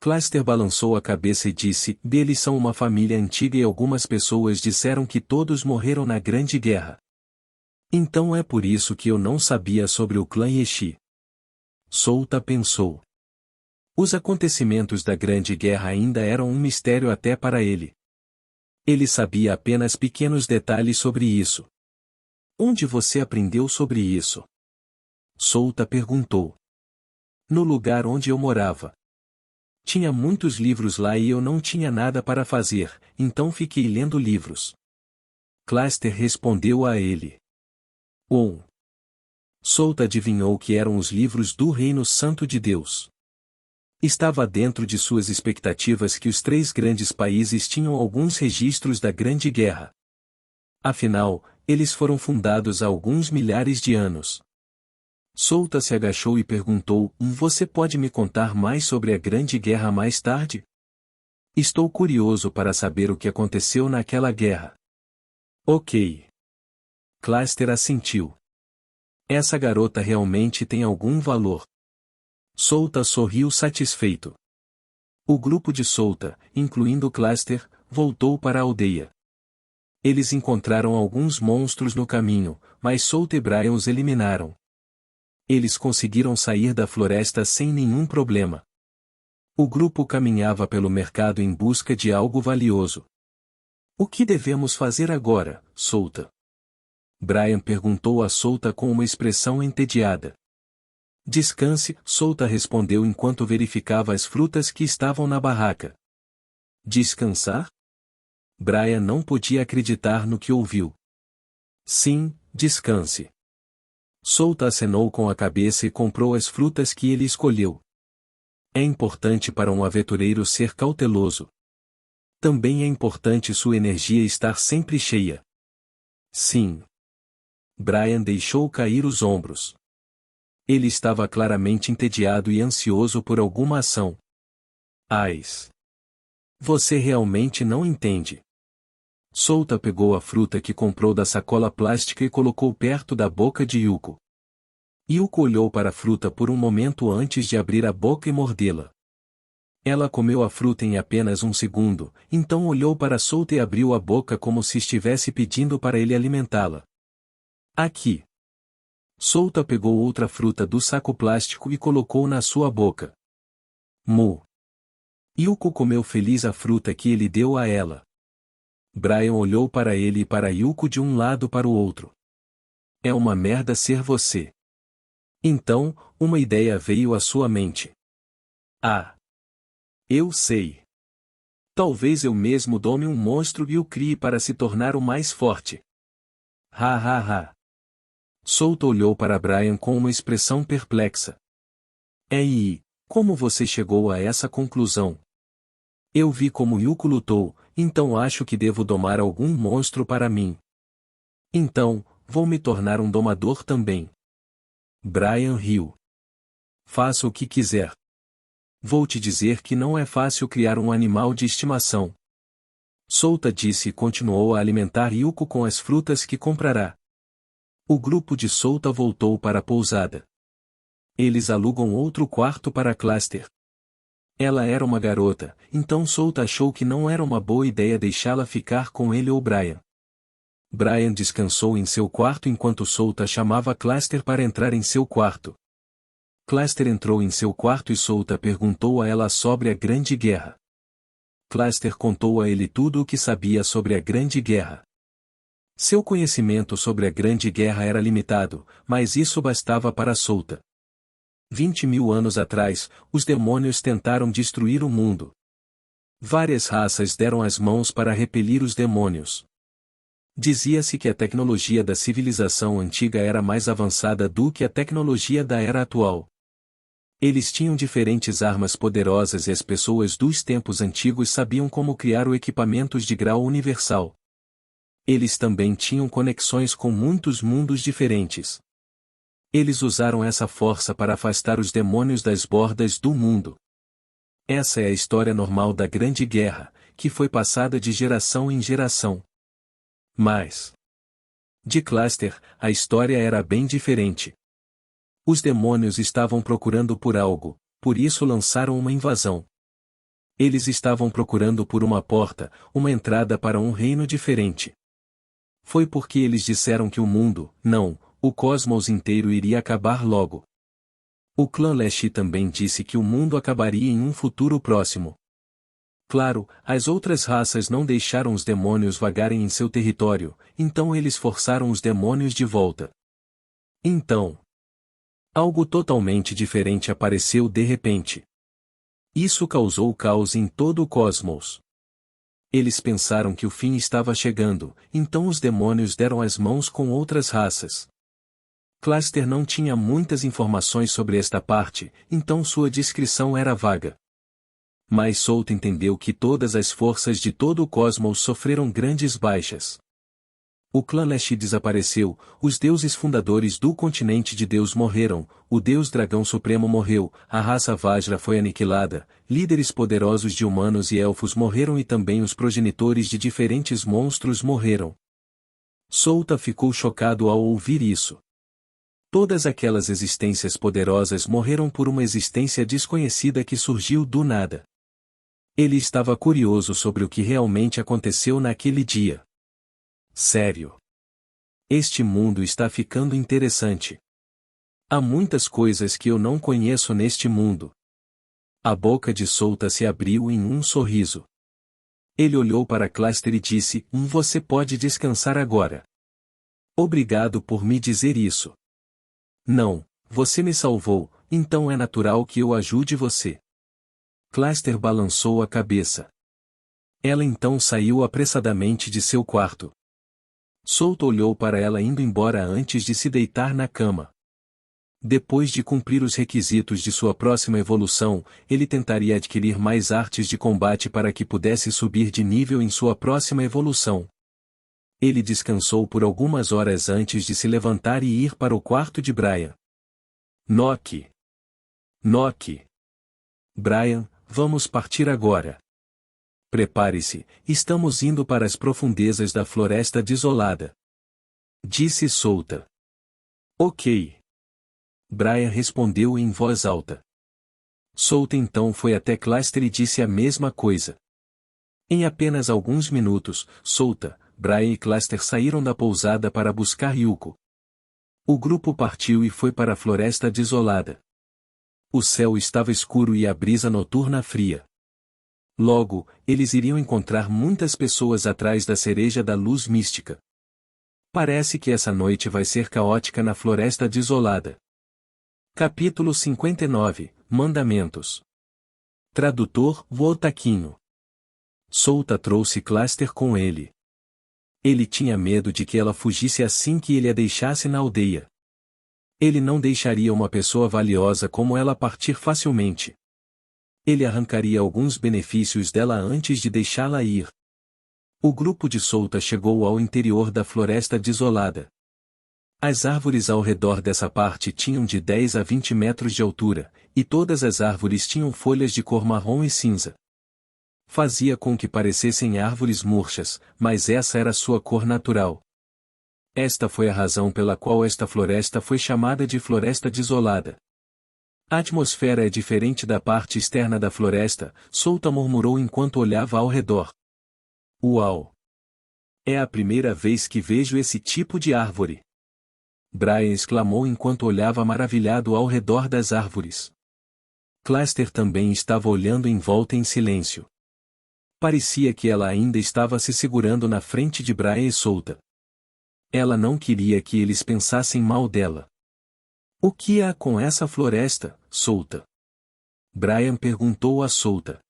Cluster balançou a cabeça e disse, eles são uma família antiga e algumas pessoas disseram que todos morreram na Grande Guerra. Então é por isso que eu não sabia sobre o clã Yeshi. Solta pensou. Os acontecimentos da Grande Guerra ainda eram um mistério até para ele. Ele sabia apenas pequenos detalhes sobre isso. Onde você aprendeu sobre isso? Souta perguntou. No lugar onde eu morava. Tinha muitos livros lá e eu não tinha nada para fazer, então fiquei lendo livros. Cluster respondeu a ele. Souta adivinhou que eram os livros do Reino Santo de Deus. Estava dentro de suas expectativas que os três grandes países tinham alguns registros da Grande Guerra. Afinal, eles foram fundados há alguns milhares de anos. Souta se agachou e perguntou: Você pode me contar mais sobre a Grande Guerra mais tarde? Estou curioso para saber o que aconteceu naquela guerra. Ok. Cluster assentiu. Essa garota realmente tem algum valor. Souta sorriu satisfeito. O grupo de Souta, incluindo Cluster, voltou para a aldeia. Eles encontraram alguns monstros no caminho, mas Souta e Brian os eliminaram. Eles conseguiram sair da floresta sem nenhum problema. O grupo caminhava pelo mercado em busca de algo valioso. O que devemos fazer agora, Souta? Brian perguntou a Souta com uma expressão entediada. Descanse, Souta respondeu enquanto verificava as frutas que estavam na barraca. Descansar? Brian não podia acreditar no que ouviu. Sim, descanse. Souta acenou com a cabeça e comprou as frutas que ele escolheu. É importante para um aventureiro ser cauteloso. Também é importante sua energia estar sempre cheia. Sim. Brian deixou cair os ombros. Ele estava claramente entediado e ansioso por alguma ação. Você realmente não entende. Souta pegou a fruta que comprou da sacola plástica e colocou perto da boca de Yuko. Yuko olhou para a fruta por um momento antes de abrir a boca e mordê-la. Ela comeu a fruta em apenas um segundo, então olhou para Souta e abriu a boca como se estivesse pedindo para ele alimentá-la. Aqui. Souta pegou outra fruta do saco plástico e colocou na sua boca. Mu. Yuko comeu feliz a fruta que ele deu a ela. Brian olhou para ele e para Yuko de um lado para o outro. É uma merda ser você. Então, uma ideia veio à sua mente. Eu sei. Talvez eu mesmo dome um monstro e o crie para se tornar o mais forte. Souta olhou para Brian com uma expressão perplexa. Como você chegou a essa conclusão? Eu vi como Yuko lutou, então acho que devo domar algum monstro para mim. Então, vou me tornar um domador também. Brian riu. Faça o que quiser. Vou te dizer que não é fácil criar um animal de estimação. Souta disse e continuou a alimentar Yuko com as frutas que comprará. O grupo de Souta voltou para a pousada. Eles alugam outro quarto para Cluster. Ela era uma garota, então Souta achou que não era uma boa ideia deixá-la ficar com ele ou Brian. Brian descansou em seu quarto enquanto Souta chamava Cluster para entrar em seu quarto. Cluster entrou em seu quarto e Souta perguntou a ela sobre a Grande Guerra. Cluster contou a ele tudo o que sabia sobre a Grande Guerra. Seu conhecimento sobre a Grande Guerra era limitado, mas isso bastava para Souta. 20.000 anos atrás, os demônios tentaram destruir o mundo. Várias raças deram as mãos para repelir os demônios. Dizia-se que a tecnologia da civilização antiga era mais avançada do que a tecnologia da era atual. Eles tinham diferentes armas poderosas e as pessoas dos tempos antigos sabiam como criar o equipamentos de grau universal. Eles também tinham conexões com muitos mundos diferentes. Eles usaram essa força para afastar os demônios das bordas do mundo. Essa é a história normal da Grande Guerra, que foi passada de geração em geração. Mas, de Cluster, a história era bem diferente. Os demônios estavam procurando por algo, por isso lançaram uma invasão. Eles estavam procurando por uma porta, uma entrada para um reino diferente. Foi porque eles disseram que o mundo, não, o cosmos inteiro iria acabar logo. O clã Leshi também disse que o mundo acabaria em um futuro próximo. Claro, as outras raças não deixaram os demônios vagarem em seu território, então eles forçaram os demônios de volta. Então, algo totalmente diferente apareceu de repente. Isso causou caos em todo o cosmos. Eles pensaram que o fim estava chegando, então os demônios deram as mãos com outras raças. Cluster não tinha muitas informações sobre esta parte, então sua descrição era vaga. Mas Souta entendeu que todas as forças de todo o cosmos sofreram grandes baixas. O clã Leshi desapareceu, os deuses fundadores do continente de Deus morreram, o deus dragão supremo morreu, a raça Vajra foi aniquilada, líderes poderosos de humanos e elfos morreram e também os progenitores de diferentes monstros morreram. Souta ficou chocado ao ouvir isso. Todas aquelas existências poderosas morreram por uma existência desconhecida que surgiu do nada. Ele estava curioso sobre o que realmente aconteceu naquele dia. Sério. Este mundo está ficando interessante. Há muitas coisas que eu não conheço neste mundo. A boca de Souta se abriu em um sorriso. Ele olhou para Cluster e disse: Você pode descansar agora. Obrigado por me dizer isso. Não, você me salvou, então é natural que eu ajude você. Cluster balançou a cabeça. Ela então saiu apressadamente de seu quarto. Souta olhou para ela indo embora antes de se deitar na cama. Depois de cumprir os requisitos de sua próxima evolução, ele tentaria adquirir mais artes de combate para que pudesse subir de nível em sua próxima evolução. Ele descansou por algumas horas antes de se levantar e ir para o quarto de Brian. Noque. Noque. Brian, vamos partir agora. Prepare-se, estamos indo para as profundezas da floresta desolada. Disse Souta. Ok. Brian respondeu em voz alta. Souta então foi até Cluster e disse a mesma coisa. Em apenas alguns minutos, Souta, Brian e Cluster saíram da pousada para buscar Yuko. O grupo partiu e foi para a floresta desolada. O céu estava escuro e a brisa noturna fria. Logo, eles iriam encontrar muitas pessoas atrás da cereja da luz mística. Parece que essa noite vai ser caótica na floresta desolada. Capítulo 59 – Mandamentos. Tradutor: Wotaquinho. Souta trouxe Cluster com ele. Ele tinha medo de que ela fugisse assim que ele a deixasse na aldeia. Ele não deixaria uma pessoa valiosa como ela partir facilmente. Ele arrancaria alguns benefícios dela antes de deixá-la ir. O grupo de Souta chegou ao interior da floresta desolada. As árvores ao redor dessa parte tinham de 10 a 20 metros de altura, e todas as árvores tinham folhas de cor marrom e cinza. Fazia com que parecessem árvores murchas, mas essa era sua cor natural. Esta foi a razão pela qual esta floresta foi chamada de Floresta Desolada. A atmosfera é diferente da parte externa da floresta, Souta murmurou enquanto olhava ao redor. Uau! É a primeira vez que vejo esse tipo de árvore. Brian exclamou enquanto olhava maravilhado ao redor das árvores. Cluster também estava olhando em volta em silêncio. Parecia que ela ainda estava se segurando na frente de Brian e Souta. Ela não queria que eles pensassem mal dela. O que há com essa floresta, Souta? Brian perguntou a Souta.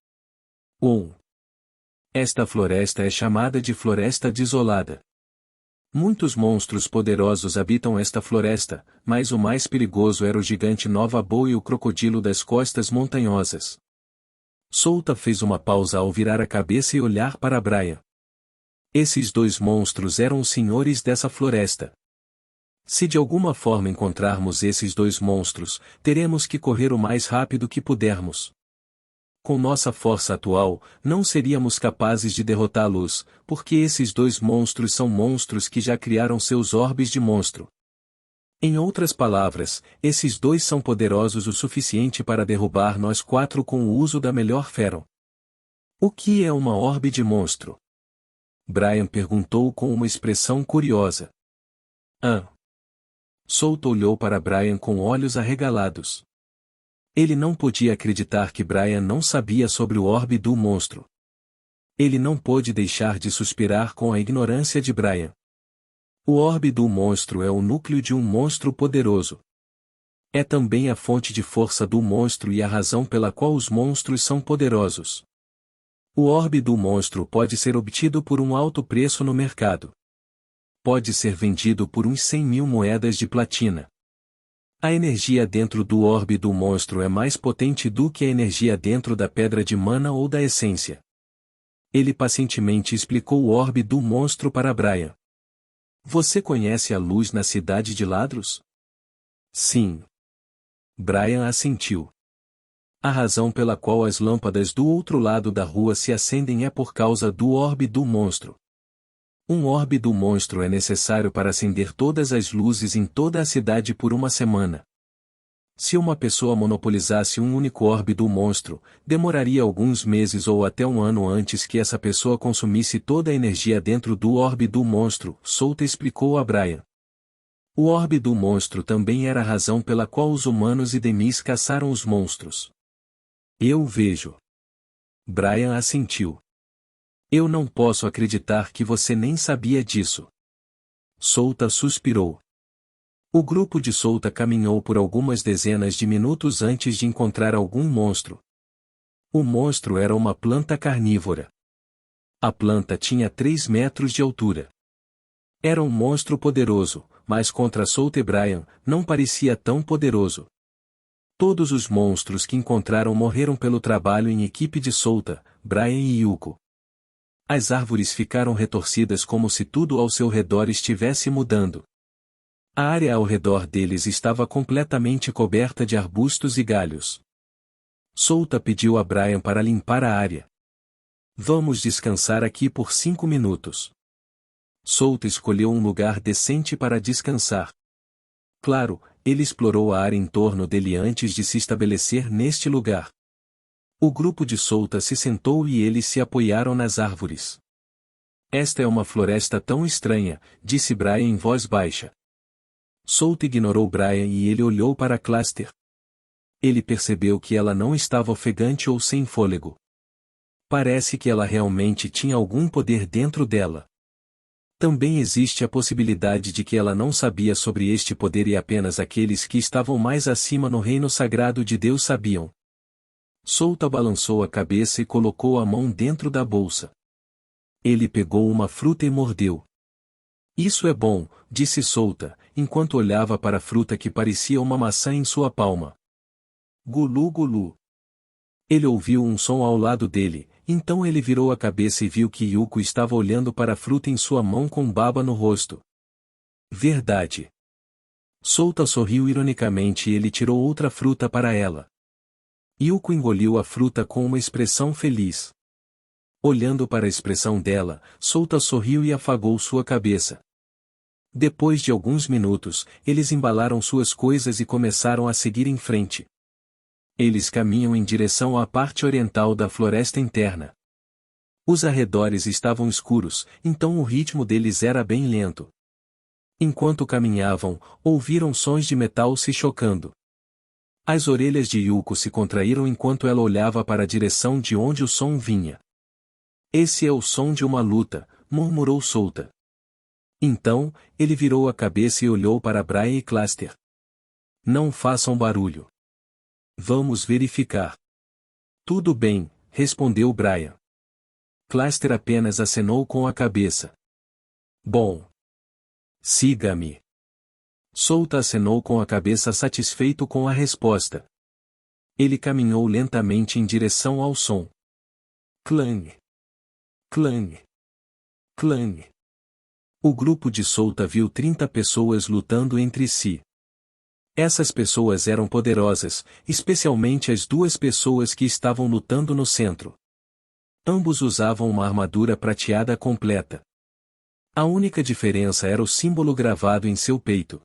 Esta floresta é chamada de Floresta Desolada. Muitos monstros poderosos habitam esta floresta, mas o mais perigoso era o gigante Nova-Boa e o crocodilo das costas montanhosas. Souta fez uma pausa ao virar a cabeça e olhar para Brian. Esses dois monstros eram os senhores dessa floresta. Se de alguma forma encontrarmos esses dois monstros, teremos que correr o mais rápido que pudermos. Com nossa força atual, não seríamos capazes de derrotá-los, porque esses dois monstros são monstros que já criaram seus orbes de monstro. Em outras palavras, esses dois são poderosos o suficiente para derrubar nós quatro com o uso da melhor Feron. O que é uma orbe de monstro? Brian perguntou com uma expressão curiosa. Souta olhou para Brian com olhos arregalados. Ele não podia acreditar que Brian não sabia sobre o orbe do monstro. Ele não pôde deixar de suspirar com a ignorância de Brian. O orbe do monstro é o núcleo de um monstro poderoso. É também a fonte de força do monstro e a razão pela qual os monstros são poderosos. O orbe do monstro pode ser obtido por um alto preço no mercado. Pode ser vendido por uns 100.000 moedas de platina. A energia dentro do orbe do monstro é mais potente do que a energia dentro da pedra de mana ou da essência. Ele pacientemente explicou o orbe do monstro para Brian. Você conhece a luz na cidade de Ladros? Sim. Brian assentiu. A razão pela qual as lâmpadas do outro lado da rua se acendem é por causa do orbe do monstro. Um orbe do monstro é necessário para acender todas as luzes em toda a cidade por uma semana. Se uma pessoa monopolizasse um único orbe do monstro, demoraria alguns meses ou até um ano antes que essa pessoa consumisse toda a energia dentro do orbe do monstro, Souta explicou a Brian. O orbe do monstro também era a razão pela qual os humanos e Demis caçaram os monstros. Eu vejo. Brian assentiu. Eu não posso acreditar que você nem sabia disso. Souta suspirou. O grupo de Souta caminhou por algumas dezenas de minutos antes de encontrar algum monstro. O monstro era uma planta carnívora. A planta tinha 3 metros de altura. Era um monstro poderoso, mas contra Souta e Brian, não parecia tão poderoso. Todos os monstros que encontraram morreram pelo trabalho em equipe de Souta, Brian e Yuko. As árvores ficaram retorcidas como se tudo ao seu redor estivesse mudando. A área ao redor deles estava completamente coberta de arbustos e galhos. Souta pediu a Brian para limpar a área. Vamos descansar aqui por 5 minutos. Souta escolheu um lugar decente para descansar. Claro, ele explorou a área em torno dele antes de se estabelecer neste lugar. O grupo de Souta se sentou e eles se apoiaram nas árvores. Esta é uma floresta tão estranha, disse Brian em voz baixa. Souta ignorou Brian e ele olhou para Cluster. Ele percebeu que ela não estava ofegante ou sem fôlego. Parece que ela realmente tinha algum poder dentro dela. Também existe a possibilidade de que ela não sabia sobre este poder e apenas aqueles que estavam mais acima no reino sagrado de Deus sabiam. Souta balançou a cabeça e colocou a mão dentro da bolsa. Ele pegou uma fruta e mordeu. Isso é bom, disse Souta, enquanto olhava para a fruta que parecia uma maçã em sua palma. Gulu gulu. Ele ouviu um som ao lado dele, então ele virou a cabeça e viu que Yuko estava olhando para a fruta em sua mão com baba no rosto. Verdade. Souta sorriu ironicamente e ele tirou outra fruta para ela. Yuko engoliu a fruta com uma expressão feliz. Olhando para a expressão dela, Souta sorriu e afagou sua cabeça. Depois de alguns minutos, eles embalaram suas coisas e começaram a seguir em frente. Eles caminham em direção à parte oriental da floresta interna. Os arredores estavam escuros, então o ritmo deles era bem lento. Enquanto caminhavam, ouviram sons de metal se chocando. As orelhas de Yuko se contraíram enquanto ela olhava para a direção de onde o som vinha. Esse é o som de uma luta, murmurou Souta. Então, ele virou a cabeça e olhou para Brian e Cluster. Não façam barulho. Vamos verificar. Tudo bem, respondeu Brian. Cluster apenas acenou com a cabeça. Bom. Siga-me. Souta acenou com a cabeça satisfeito com a resposta. Ele caminhou lentamente em direção ao som. Clang. Clang. Clang. O grupo de Souta viu 30 pessoas lutando entre si. Essas pessoas eram poderosas, especialmente as 2 pessoas que estavam lutando no centro. Ambos usavam uma armadura prateada completa. A única diferença era o símbolo gravado em seu peito.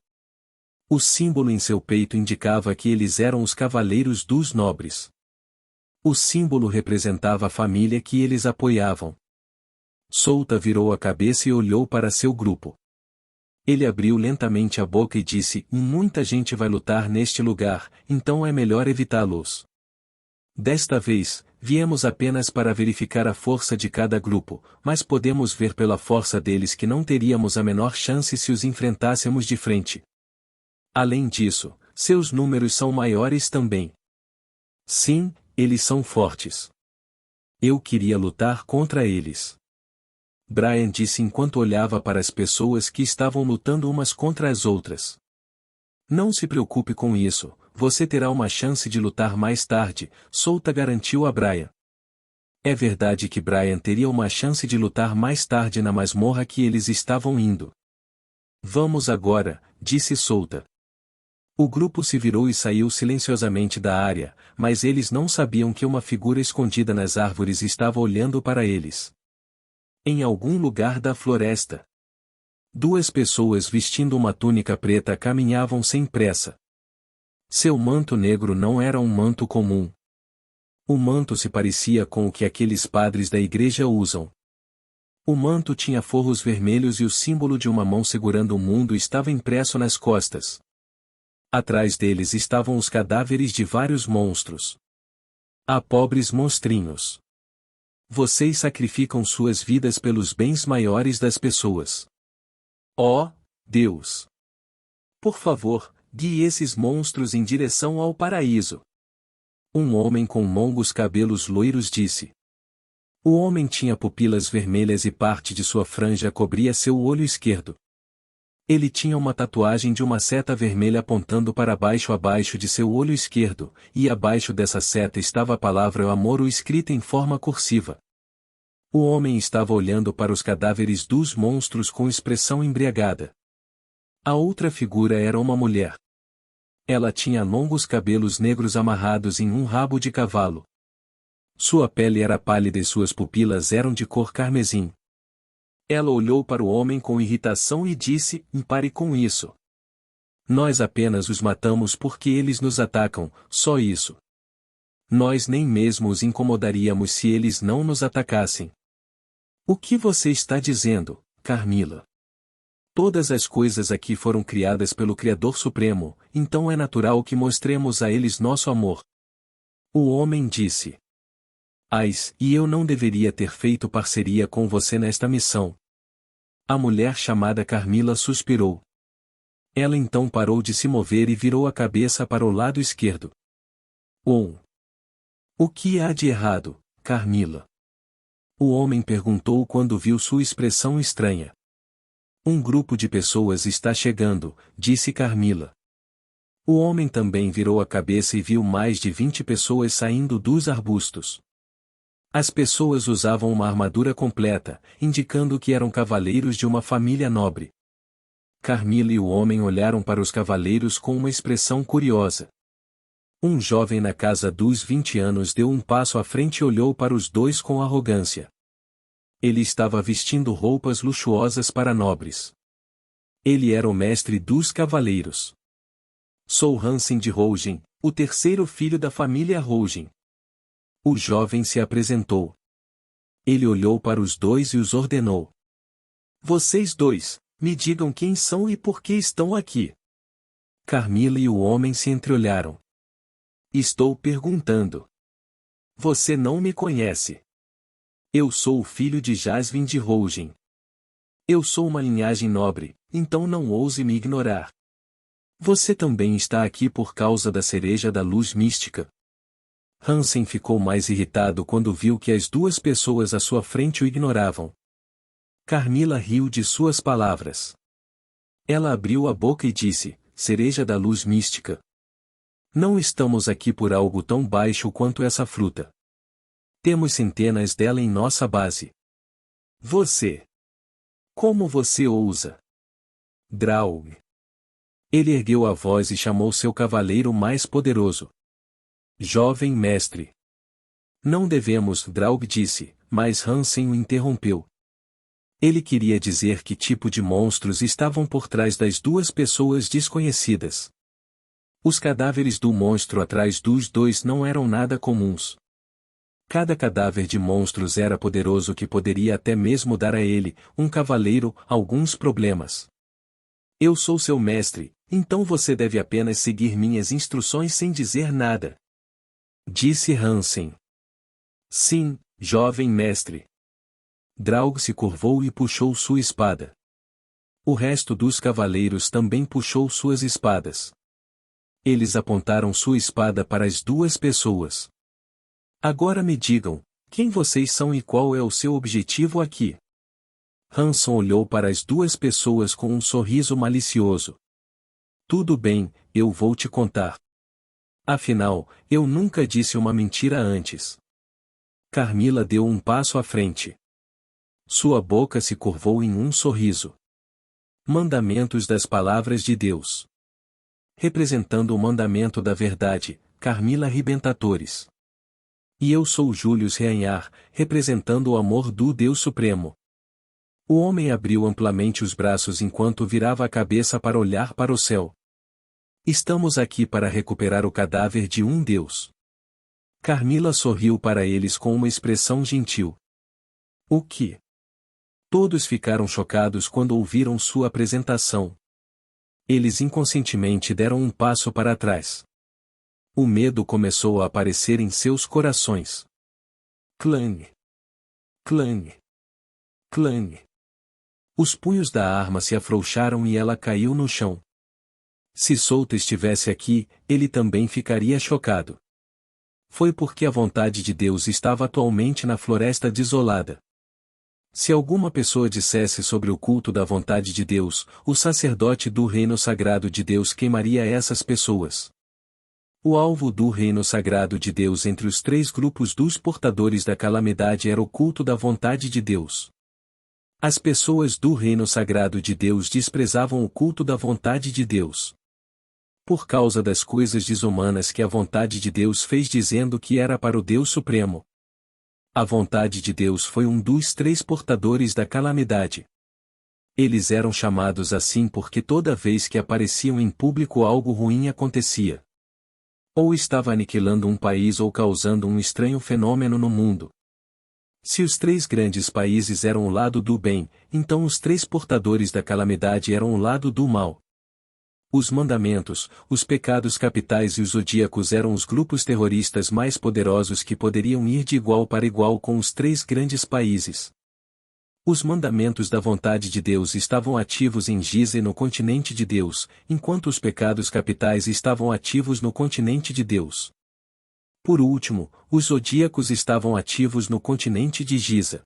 O símbolo em seu peito indicava que eles eram os cavaleiros dos nobres. O símbolo representava a família que eles apoiavam. Souta virou a cabeça e olhou para seu grupo. Ele abriu lentamente a boca e disse: Muita gente vai lutar neste lugar, então é melhor evitá-los. Desta vez, viemos apenas para verificar a força de cada grupo, mas podemos ver pela força deles que não teríamos a menor chance se os enfrentássemos de frente. Além disso, seus números são maiores também. Sim, eles são fortes. Eu queria lutar contra eles. Brian disse enquanto olhava para as pessoas que estavam lutando umas contra as outras. Não se preocupe com isso, você terá uma chance de lutar mais tarde, Souta garantiu a Brian. É verdade que Brian teria uma chance de lutar mais tarde na masmorra que eles estavam indo. Vamos agora, disse Souta. O grupo se virou e saiu silenciosamente da área, mas eles não sabiam que uma figura escondida nas árvores estava olhando para eles. Em algum lugar da floresta. Duas pessoas vestindo uma túnica preta caminhavam sem pressa. Seu manto negro não era um manto comum. O manto se parecia com o que aqueles padres da igreja usam. O manto tinha forros vermelhos e o símbolo de uma mão segurando o mundo estava impresso nas costas. Atrás deles estavam os cadáveres de vários monstros. Ah, pobres monstrinhos! Vocês sacrificam suas vidas pelos bens maiores das pessoas. Oh, Deus! Por favor, guie esses monstros em direção ao paraíso. Um homem com longos cabelos loiros disse. O homem tinha pupilas vermelhas e parte de sua franja cobria seu olho esquerdo. Ele tinha uma tatuagem de uma seta vermelha apontando para baixo abaixo de seu olho esquerdo, e abaixo dessa seta estava a palavra amor escrita em forma cursiva. O homem estava olhando para os cadáveres dos monstros com expressão embriagada. A outra figura era uma mulher. Ela tinha longos cabelos negros amarrados em um rabo de cavalo. Sua pele era pálida e suas pupilas eram de cor carmesim. Ela olhou para o homem com irritação e disse: Pare com isso. Nós apenas os matamos porque eles nos atacam, só isso. Nós nem mesmo os incomodaríamos se eles não nos atacassem. O que você está dizendo, Carmila? Todas as coisas aqui foram criadas pelo Criador Supremo, então é natural que mostremos a eles nosso amor. O homem disse. E eu não deveria ter feito parceria com você nesta missão. A mulher chamada Carmila suspirou. Ela então parou de se mover e virou a cabeça para o lado esquerdo. O que há de errado, Carmila? O homem perguntou quando viu sua expressão estranha. Um grupo de pessoas está chegando, disse Carmila. O homem também virou a cabeça e viu mais de 20 pessoas saindo dos arbustos. As pessoas usavam uma armadura completa, indicando que eram cavaleiros de uma família nobre. Carmila e o homem olharam para os cavaleiros com uma expressão curiosa. Um jovem na casa dos 20 anos deu um passo à frente e olhou para os dois com arrogância. Ele estava vestindo roupas luxuosas para nobres. Ele era o mestre dos cavaleiros. Sou Hansen de Rougen, o terceiro filho da família Rougen. O jovem se apresentou. Ele olhou para os dois e os ordenou. Vocês dois, me digam quem são e por que estão aqui. Carmila e o homem se entreolharam. Estou perguntando. Você não me conhece. Eu sou o filho de Jasvin de Rougen. Eu sou uma linhagem nobre, então não ouse me ignorar. Você também está aqui por causa da cereja da luz mística. Hansen ficou mais irritado quando viu que as duas pessoas à sua frente o ignoravam. Carmila riu de suas palavras. Ela abriu a boca e disse, cereja da luz mística. Não estamos aqui por algo tão baixo quanto essa fruta. Temos centenas dela em nossa base. Você. Como você ousa? Draug. Ele ergueu a voz e chamou seu cavaleiro mais poderoso. Jovem mestre. Não devemos, Draug disse, mas Hansen o interrompeu. Ele queria dizer que tipo de monstros estavam por trás das duas pessoas desconhecidas. Os cadáveres do monstro atrás dos dois não eram nada comuns. Cada cadáver de monstros era poderoso que poderia até mesmo dar a ele, um cavaleiro, alguns problemas. Eu sou seu mestre, então você deve apenas seguir minhas instruções sem dizer nada. Disse Hansen. Sim, jovem mestre. Draug se curvou e puxou sua espada. O resto dos cavaleiros também puxou suas espadas. Eles apontaram sua espada para as duas pessoas. Agora me digam, quem vocês são e qual é o seu objetivo aqui? Hansen olhou para as duas pessoas com um sorriso malicioso. Tudo bem, eu vou te contar. Afinal, eu nunca disse uma mentira antes. Carmila deu um passo à frente. Sua boca se curvou em um sorriso. Mandamentos das palavras de Deus. Representando o mandamento da verdade, Carmila Arrebentatores. E eu sou Julius Reanhar, representando o amor do Deus Supremo. O homem abriu amplamente os braços enquanto virava a cabeça para olhar para o céu. Estamos aqui para recuperar o cadáver de um Deus. Carmila sorriu para eles com uma expressão gentil. O que? Todos ficaram chocados quando ouviram sua apresentação. Eles inconscientemente deram um passo para trás. O medo começou a aparecer em seus corações. Clang! Clang! Clang! Os punhos da arma se afrouxaram e ela caiu no chão. Se Solta estivesse aqui, ele também ficaria chocado. Foi porque a vontade de Deus estava atualmente na floresta desolada. Se alguma pessoa dissesse sobre o culto da vontade de Deus, o sacerdote do reino sagrado de Deus queimaria essas pessoas. O alvo do reino sagrado de Deus entre os três grupos dos portadores da calamidade era o culto da vontade de Deus. As pessoas do reino sagrado de Deus desprezavam o culto da vontade de Deus. Por causa das coisas desumanas que a vontade de Deus fez dizendo que era para o Deus Supremo. A vontade de Deus foi um dos três portadores da calamidade. Eles eram chamados assim porque toda vez que apareciam em público algo ruim acontecia. Ou estava aniquilando um país ou causando um estranho fenômeno no mundo. Se os três grandes países eram o lado do bem, então os três portadores da calamidade eram o lado do mal. Os mandamentos, os pecados capitais e os zodíacos eram os grupos terroristas mais poderosos que poderiam ir de igual para igual com os três grandes países. Os mandamentos da vontade de Deus estavam ativos em Giza e no continente de Deus, enquanto os pecados capitais estavam ativos no continente de Deus. Por último, os zodíacos estavam ativos no continente de Giza.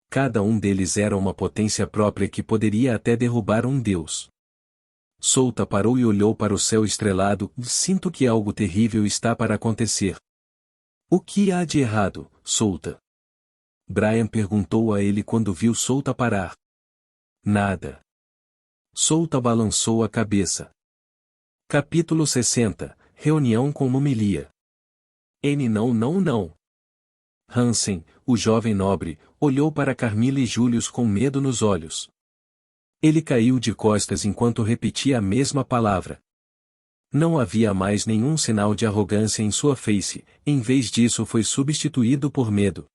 Cada um deles era uma potência própria que poderia até derrubar um deus. Solta parou e olhou para o céu estrelado, sinto que algo terrível está para acontecer. O que há de errado, Solta? Brian perguntou a ele quando viu Solta parar. Nada. Solta balançou a cabeça. Capítulo 60, Reunião com Mumilia. Não. Hansen, o jovem nobre, olhou para Carmila e Julius com medo nos olhos. Ele caiu de costas enquanto repetia a mesma palavra. Não havia mais nenhum sinal de arrogância em sua face, em vez disso foi substituído por medo.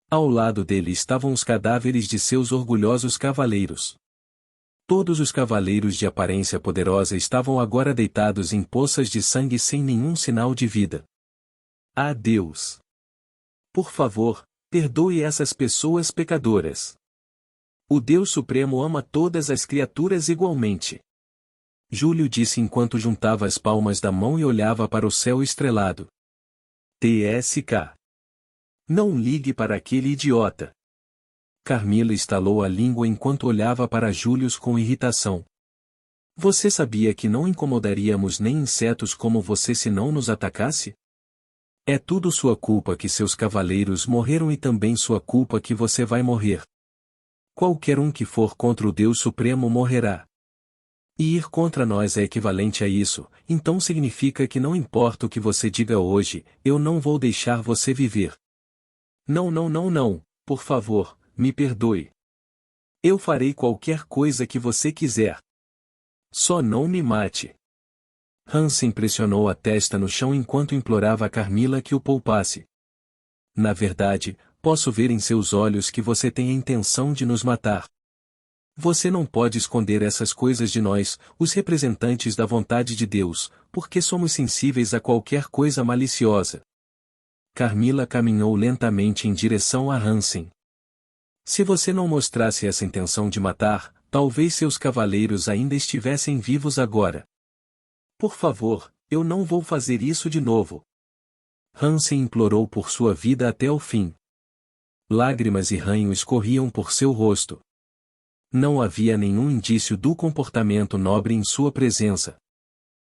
Ao lado dele estavam os cadáveres de seus orgulhosos cavaleiros. Todos os cavaleiros de aparência poderosa estavam agora deitados em poças de sangue sem nenhum sinal de vida. Ah, Deus! Por favor, perdoe essas pessoas pecadoras. O Deus Supremo ama todas as criaturas igualmente. Júlio disse enquanto juntava as palmas da mão e olhava para o céu estrelado. TSK. Não ligue para aquele idiota. Carmila estalou a língua enquanto olhava para Július com irritação. Você sabia que não incomodaríamos nem insetos como você se não nos atacasse? É tudo sua culpa que seus cavaleiros morreram e também sua culpa que você vai morrer. Qualquer um que for contra o Deus Supremo morrerá. E ir contra nós é equivalente a isso, então significa que não importa o que você diga hoje, eu não vou deixar você viver. Não, por favor, me perdoe. Eu farei qualquer coisa que você quiser. Só não me mate. Hansen pressionou a testa no chão enquanto implorava a Carmila que o poupasse. Na verdade, posso ver em seus olhos que você tem a intenção de nos matar. Você não pode esconder essas coisas de nós, os representantes da vontade de Deus, porque somos sensíveis a qualquer coisa maliciosa. Carmila caminhou lentamente em direção a Hansen. Se você não mostrasse essa intenção de matar, talvez seus cavaleiros ainda estivessem vivos agora. Por favor, eu não vou fazer isso de novo. Hansen implorou por sua vida até o fim. Lágrimas e ranho escorriam por seu rosto. Não havia nenhum indício do comportamento nobre em sua presença.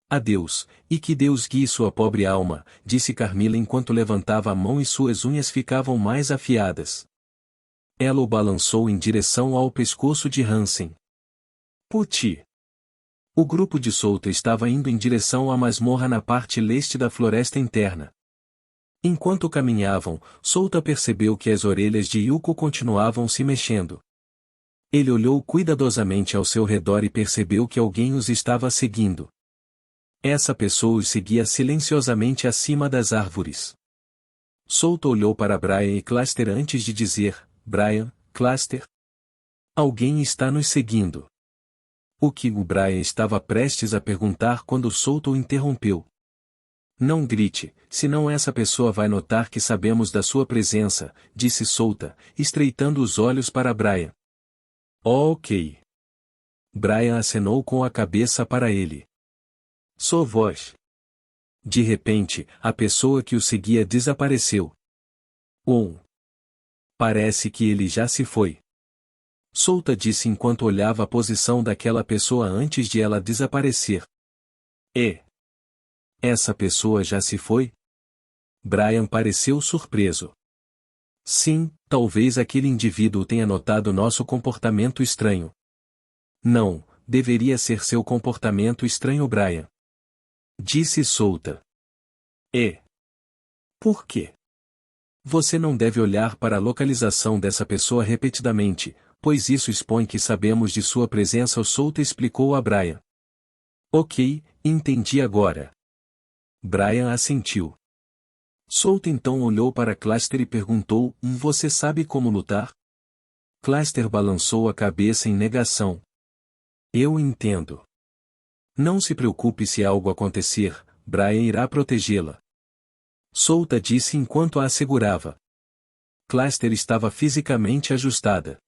Adeus, e que Deus guie sua pobre alma, disse Carmila enquanto levantava a mão e suas unhas ficavam mais afiadas. Ela o balançou em direção ao pescoço de Hansen. Puti! O grupo de Souta estava indo em direção à masmorra na parte leste da floresta interna. Enquanto caminhavam, Souta percebeu que as orelhas de Yuko continuavam se mexendo. Ele olhou cuidadosamente ao seu redor e percebeu que alguém os estava seguindo. Essa pessoa os seguia silenciosamente acima das árvores. Souta olhou para Brian e Cluster antes de dizer, Brian, Cluster? Alguém está nos seguindo. O que o Brian estava prestes a perguntar quando Souta o interrompeu. Não grite, senão essa pessoa vai notar que sabemos da sua presença, disse Souta, estreitando os olhos para Brian. Oh, ok. Brian acenou com a cabeça para ele. Sou vós. De repente, a pessoa que o seguia desapareceu. Parece que ele já se foi. Souta disse enquanto olhava a posição daquela pessoa antes de ela desaparecer. Essa pessoa já se foi? Brian pareceu surpreso. Sim, talvez aquele indivíduo tenha notado nosso comportamento estranho. Não, deveria ser seu comportamento estranho, Brian. Disse Souta. Por quê? Você não deve olhar para a localização dessa pessoa repetidamente, pois isso expõe que sabemos de sua presença, Souta explicou a Brian. Ok, entendi agora. Brian assentiu. Souta então olhou para Cluster e perguntou, você sabe como lutar? Cluster balançou a cabeça em negação. Eu entendo. Não se preocupe se algo acontecer, Brian irá protegê-la. Souta disse enquanto a assegurava. Cluster estava fisicamente ajustada.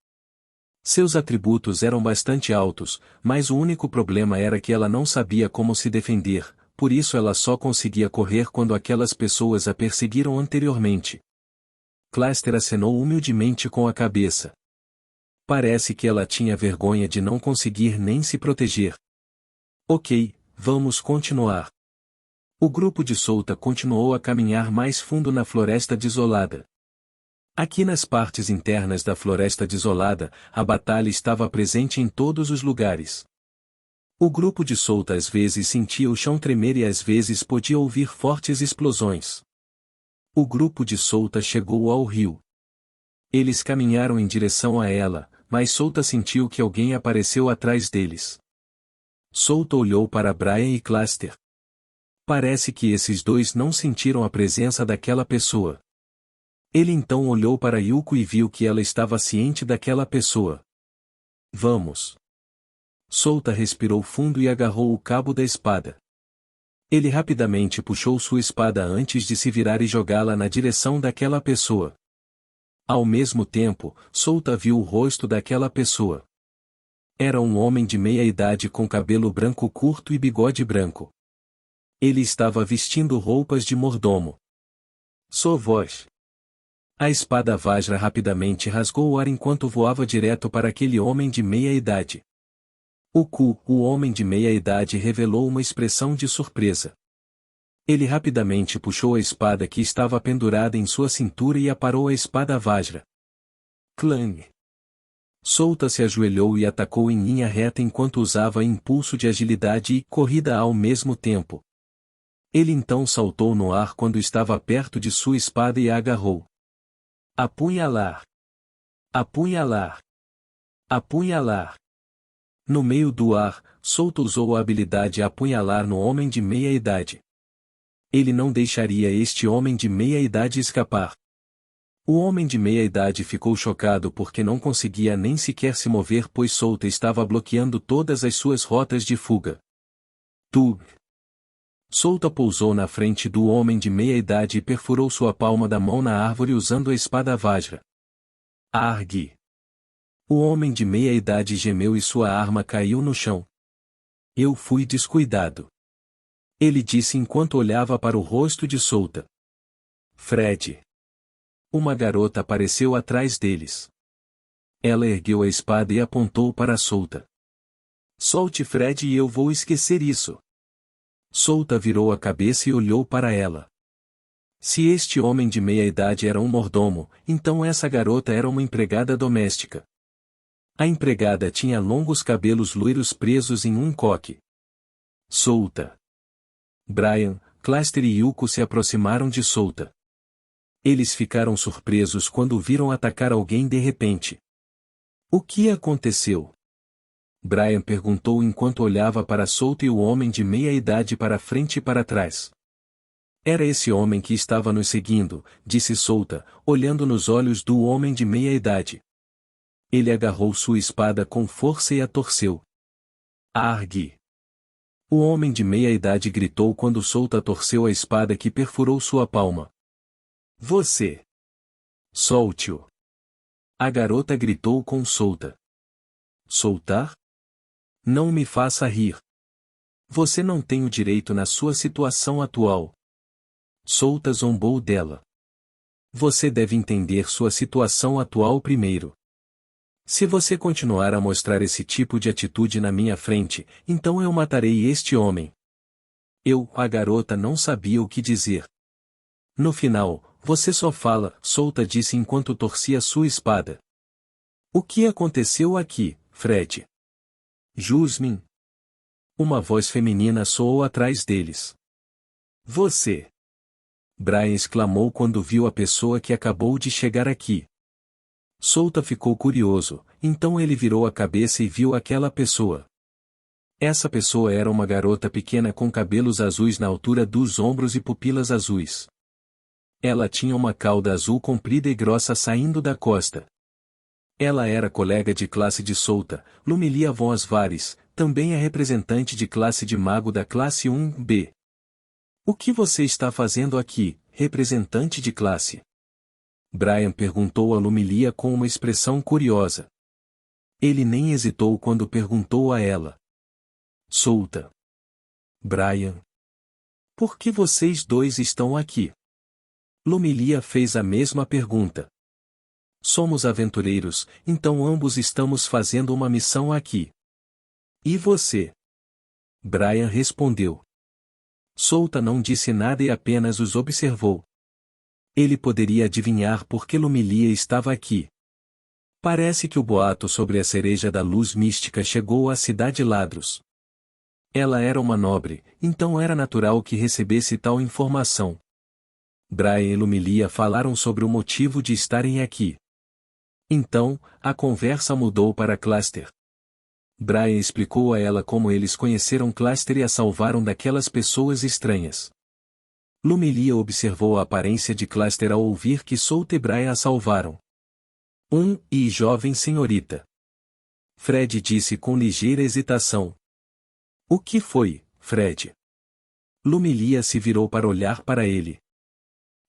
Seus atributos eram bastante altos, mas o único problema era que ela não sabia como se defender, por isso ela só conseguia correr quando aquelas pessoas a perseguiram anteriormente. Cluster acenou humildemente com a cabeça. Parece que ela tinha vergonha de não conseguir nem se proteger. Ok, vamos continuar. O grupo de Souta continuou a caminhar mais fundo na floresta desolada. Aqui nas partes internas da floresta desolada, a batalha estava presente em todos os lugares. O grupo de Souta às vezes sentia o chão tremer e às vezes podia ouvir fortes explosões. O grupo de Souta chegou ao rio. Eles caminharam em direção a ela, mas Souta sentiu que alguém apareceu atrás deles. Souta olhou para Brian e Cluster. Parece que esses dois não sentiram a presença daquela pessoa. Ele então olhou para Yuko e viu que ela estava ciente daquela pessoa. Vamos. Souta respirou fundo e agarrou o cabo da espada. Ele rapidamente puxou sua espada antes de se virar e jogá-la na direção daquela pessoa. Ao mesmo tempo, Souta viu o rosto daquela pessoa. Era um homem de meia idade com cabelo branco curto e bigode branco. Ele estava vestindo roupas de mordomo. Sou vós. A espada Vajra rapidamente rasgou o ar enquanto voava direto para aquele homem de meia idade. O homem de meia idade revelou uma expressão de surpresa. Ele rapidamente puxou a espada que estava pendurada em sua cintura e aparou a espada Vajra. Clang! Souta se ajoelhou e atacou em linha reta enquanto usava impulso de agilidade e corrida ao mesmo tempo. Ele então saltou no ar quando estava perto de sua espada e a agarrou. Apunhalar! Apunhalar! Apunhalar! No meio do ar, Souta usou a habilidade apunhalar no homem de meia idade. Ele não deixaria este homem de meia idade escapar. O homem de meia-idade ficou chocado porque não conseguia nem sequer se mover, pois Solta estava bloqueando todas as suas rotas de fuga. Tu! Solta pousou na frente do homem de meia-idade e perfurou sua palma da mão na árvore usando a espada Vajra. Argue! O homem de meia-idade gemeu e sua arma caiu no chão. Eu fui descuidado. Ele disse enquanto olhava para o rosto de Solta. Fred. Uma garota apareceu atrás deles. Ela ergueu a espada e apontou para Solta. Solte Fred e eu vou esquecer isso. Solta virou a cabeça e olhou para ela. Se este homem de meia-idade era um mordomo, então essa garota era uma empregada doméstica. A empregada tinha longos cabelos loiros presos em um coque. Solta. Brian, Cluster e Yuko se aproximaram de Solta. Eles ficaram surpresos quando viram atacar alguém de repente. O que aconteceu? Brian perguntou enquanto olhava para Solta e o homem de meia-idade para frente e para trás. Era esse homem que estava nos seguindo, disse Solta, olhando nos olhos do homem de meia-idade. Ele agarrou sua espada com força e a torceu. Argue! O homem de meia-idade gritou quando Solta torceu a espada que perfurou sua palma. Você! Solte-o! A garota gritou com Solta. Soltar? Não me faça rir. Você não tem o direito na sua situação atual. Solta zombou dela. Você deve entender sua situação atual primeiro. Se você continuar a mostrar esse tipo de atitude na minha frente, então eu matarei este homem. A garota não sabia o que dizer. No final, você só fala, Solta disse enquanto torcia sua espada. O que aconteceu aqui, Fred? Jasmine. Uma voz feminina soou atrás deles. Você! Brian exclamou quando viu a pessoa que acabou de chegar aqui. Solta ficou curioso, então ele virou a cabeça e viu aquela pessoa. Essa pessoa era uma garota pequena com cabelos azuis na altura dos ombros e pupilas azuis. Ela tinha uma cauda azul comprida e grossa saindo da costa. Ela era colega de classe de Solta, Lumilia von Asvares, também é representante de classe de mago da classe 1B. O que você está fazendo aqui, representante de classe? Brian perguntou a Lumilia com uma expressão curiosa. Ele nem hesitou quando perguntou a ela. Solta. Brian. Por que vocês dois estão aqui? Lumilia fez a mesma pergunta. Somos aventureiros, então ambos estamos fazendo uma missão aqui. E você? Brian respondeu. Solta não disse nada e apenas os observou. Ele poderia adivinhar por que Lumilia estava aqui. Parece que o boato sobre a cereja da luz mística chegou à cidade Ladros. Ela era uma nobre, então era natural que recebesse tal informação. Brian e Lumilia falaram sobre o motivo de estarem aqui. Então, a conversa mudou para Cluster. Brian explicou a ela como eles conheceram Cluster e a salvaram daquelas pessoas estranhas. Lumilia observou a aparência de Cluster ao ouvir que Solta e Brian a salvaram. E jovem senhorita. Fred disse com ligeira hesitação. O que foi, Fred? Lumilia se virou para olhar para ele.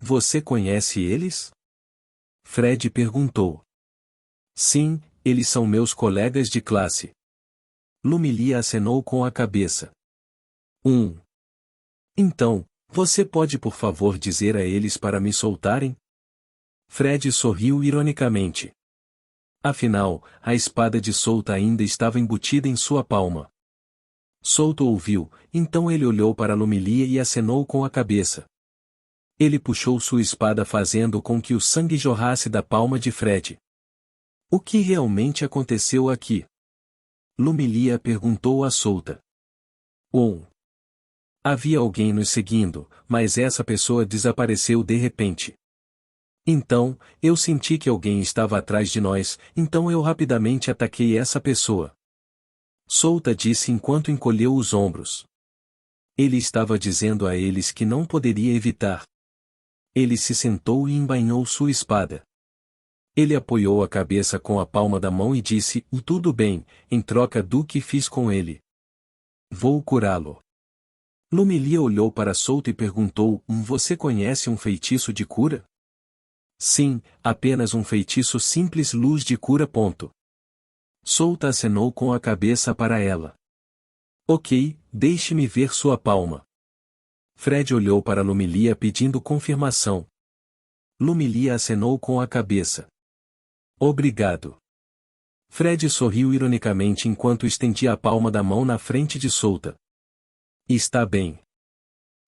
Você conhece eles? Fred perguntou. Sim, eles são meus colegas de classe. Lumilia acenou com a cabeça. Então, você pode por favor dizer a eles para me soltarem? Fred sorriu ironicamente. Afinal, a espada de Solta ainda estava embutida em sua palma. Solta ouviu, então ele olhou para Lumilia e acenou com a cabeça. Ele puxou sua espada fazendo com que o sangue jorrasse da palma de Fred. O que realmente aconteceu aqui? Lumilia perguntou a Solta. Havia alguém nos seguindo, mas essa pessoa desapareceu de repente. Então, eu senti que alguém estava atrás de nós, então eu rapidamente ataquei essa pessoa. Solta disse enquanto encolheu os ombros. Ele estava dizendo a eles que não poderia evitar. Ele se sentou e embainhou sua espada. Ele apoiou a cabeça com a palma da mão e disse, tudo bem, em troca do que fiz com ele. Vou curá-lo. Lumilia olhou para Souta e perguntou, você conhece um feitiço de cura? Sim, apenas um feitiço simples luz de cura. Souta acenou com a cabeça para ela. Ok, deixe-me ver sua palma. Fred olhou para Lumilia pedindo confirmação. Lumilia acenou com a cabeça. Obrigado. Fred sorriu ironicamente enquanto estendia a palma da mão na frente de Souta. Está bem.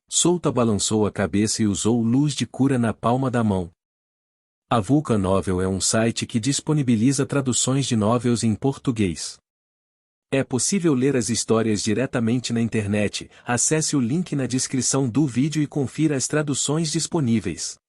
Souta balançou a cabeça e usou luz de cura na palma da mão. A Vulcan Novel é um site que disponibiliza traduções de novels em português. É possível ler as histórias diretamente na internet. Acesse o link na descrição do vídeo e confira as traduções disponíveis.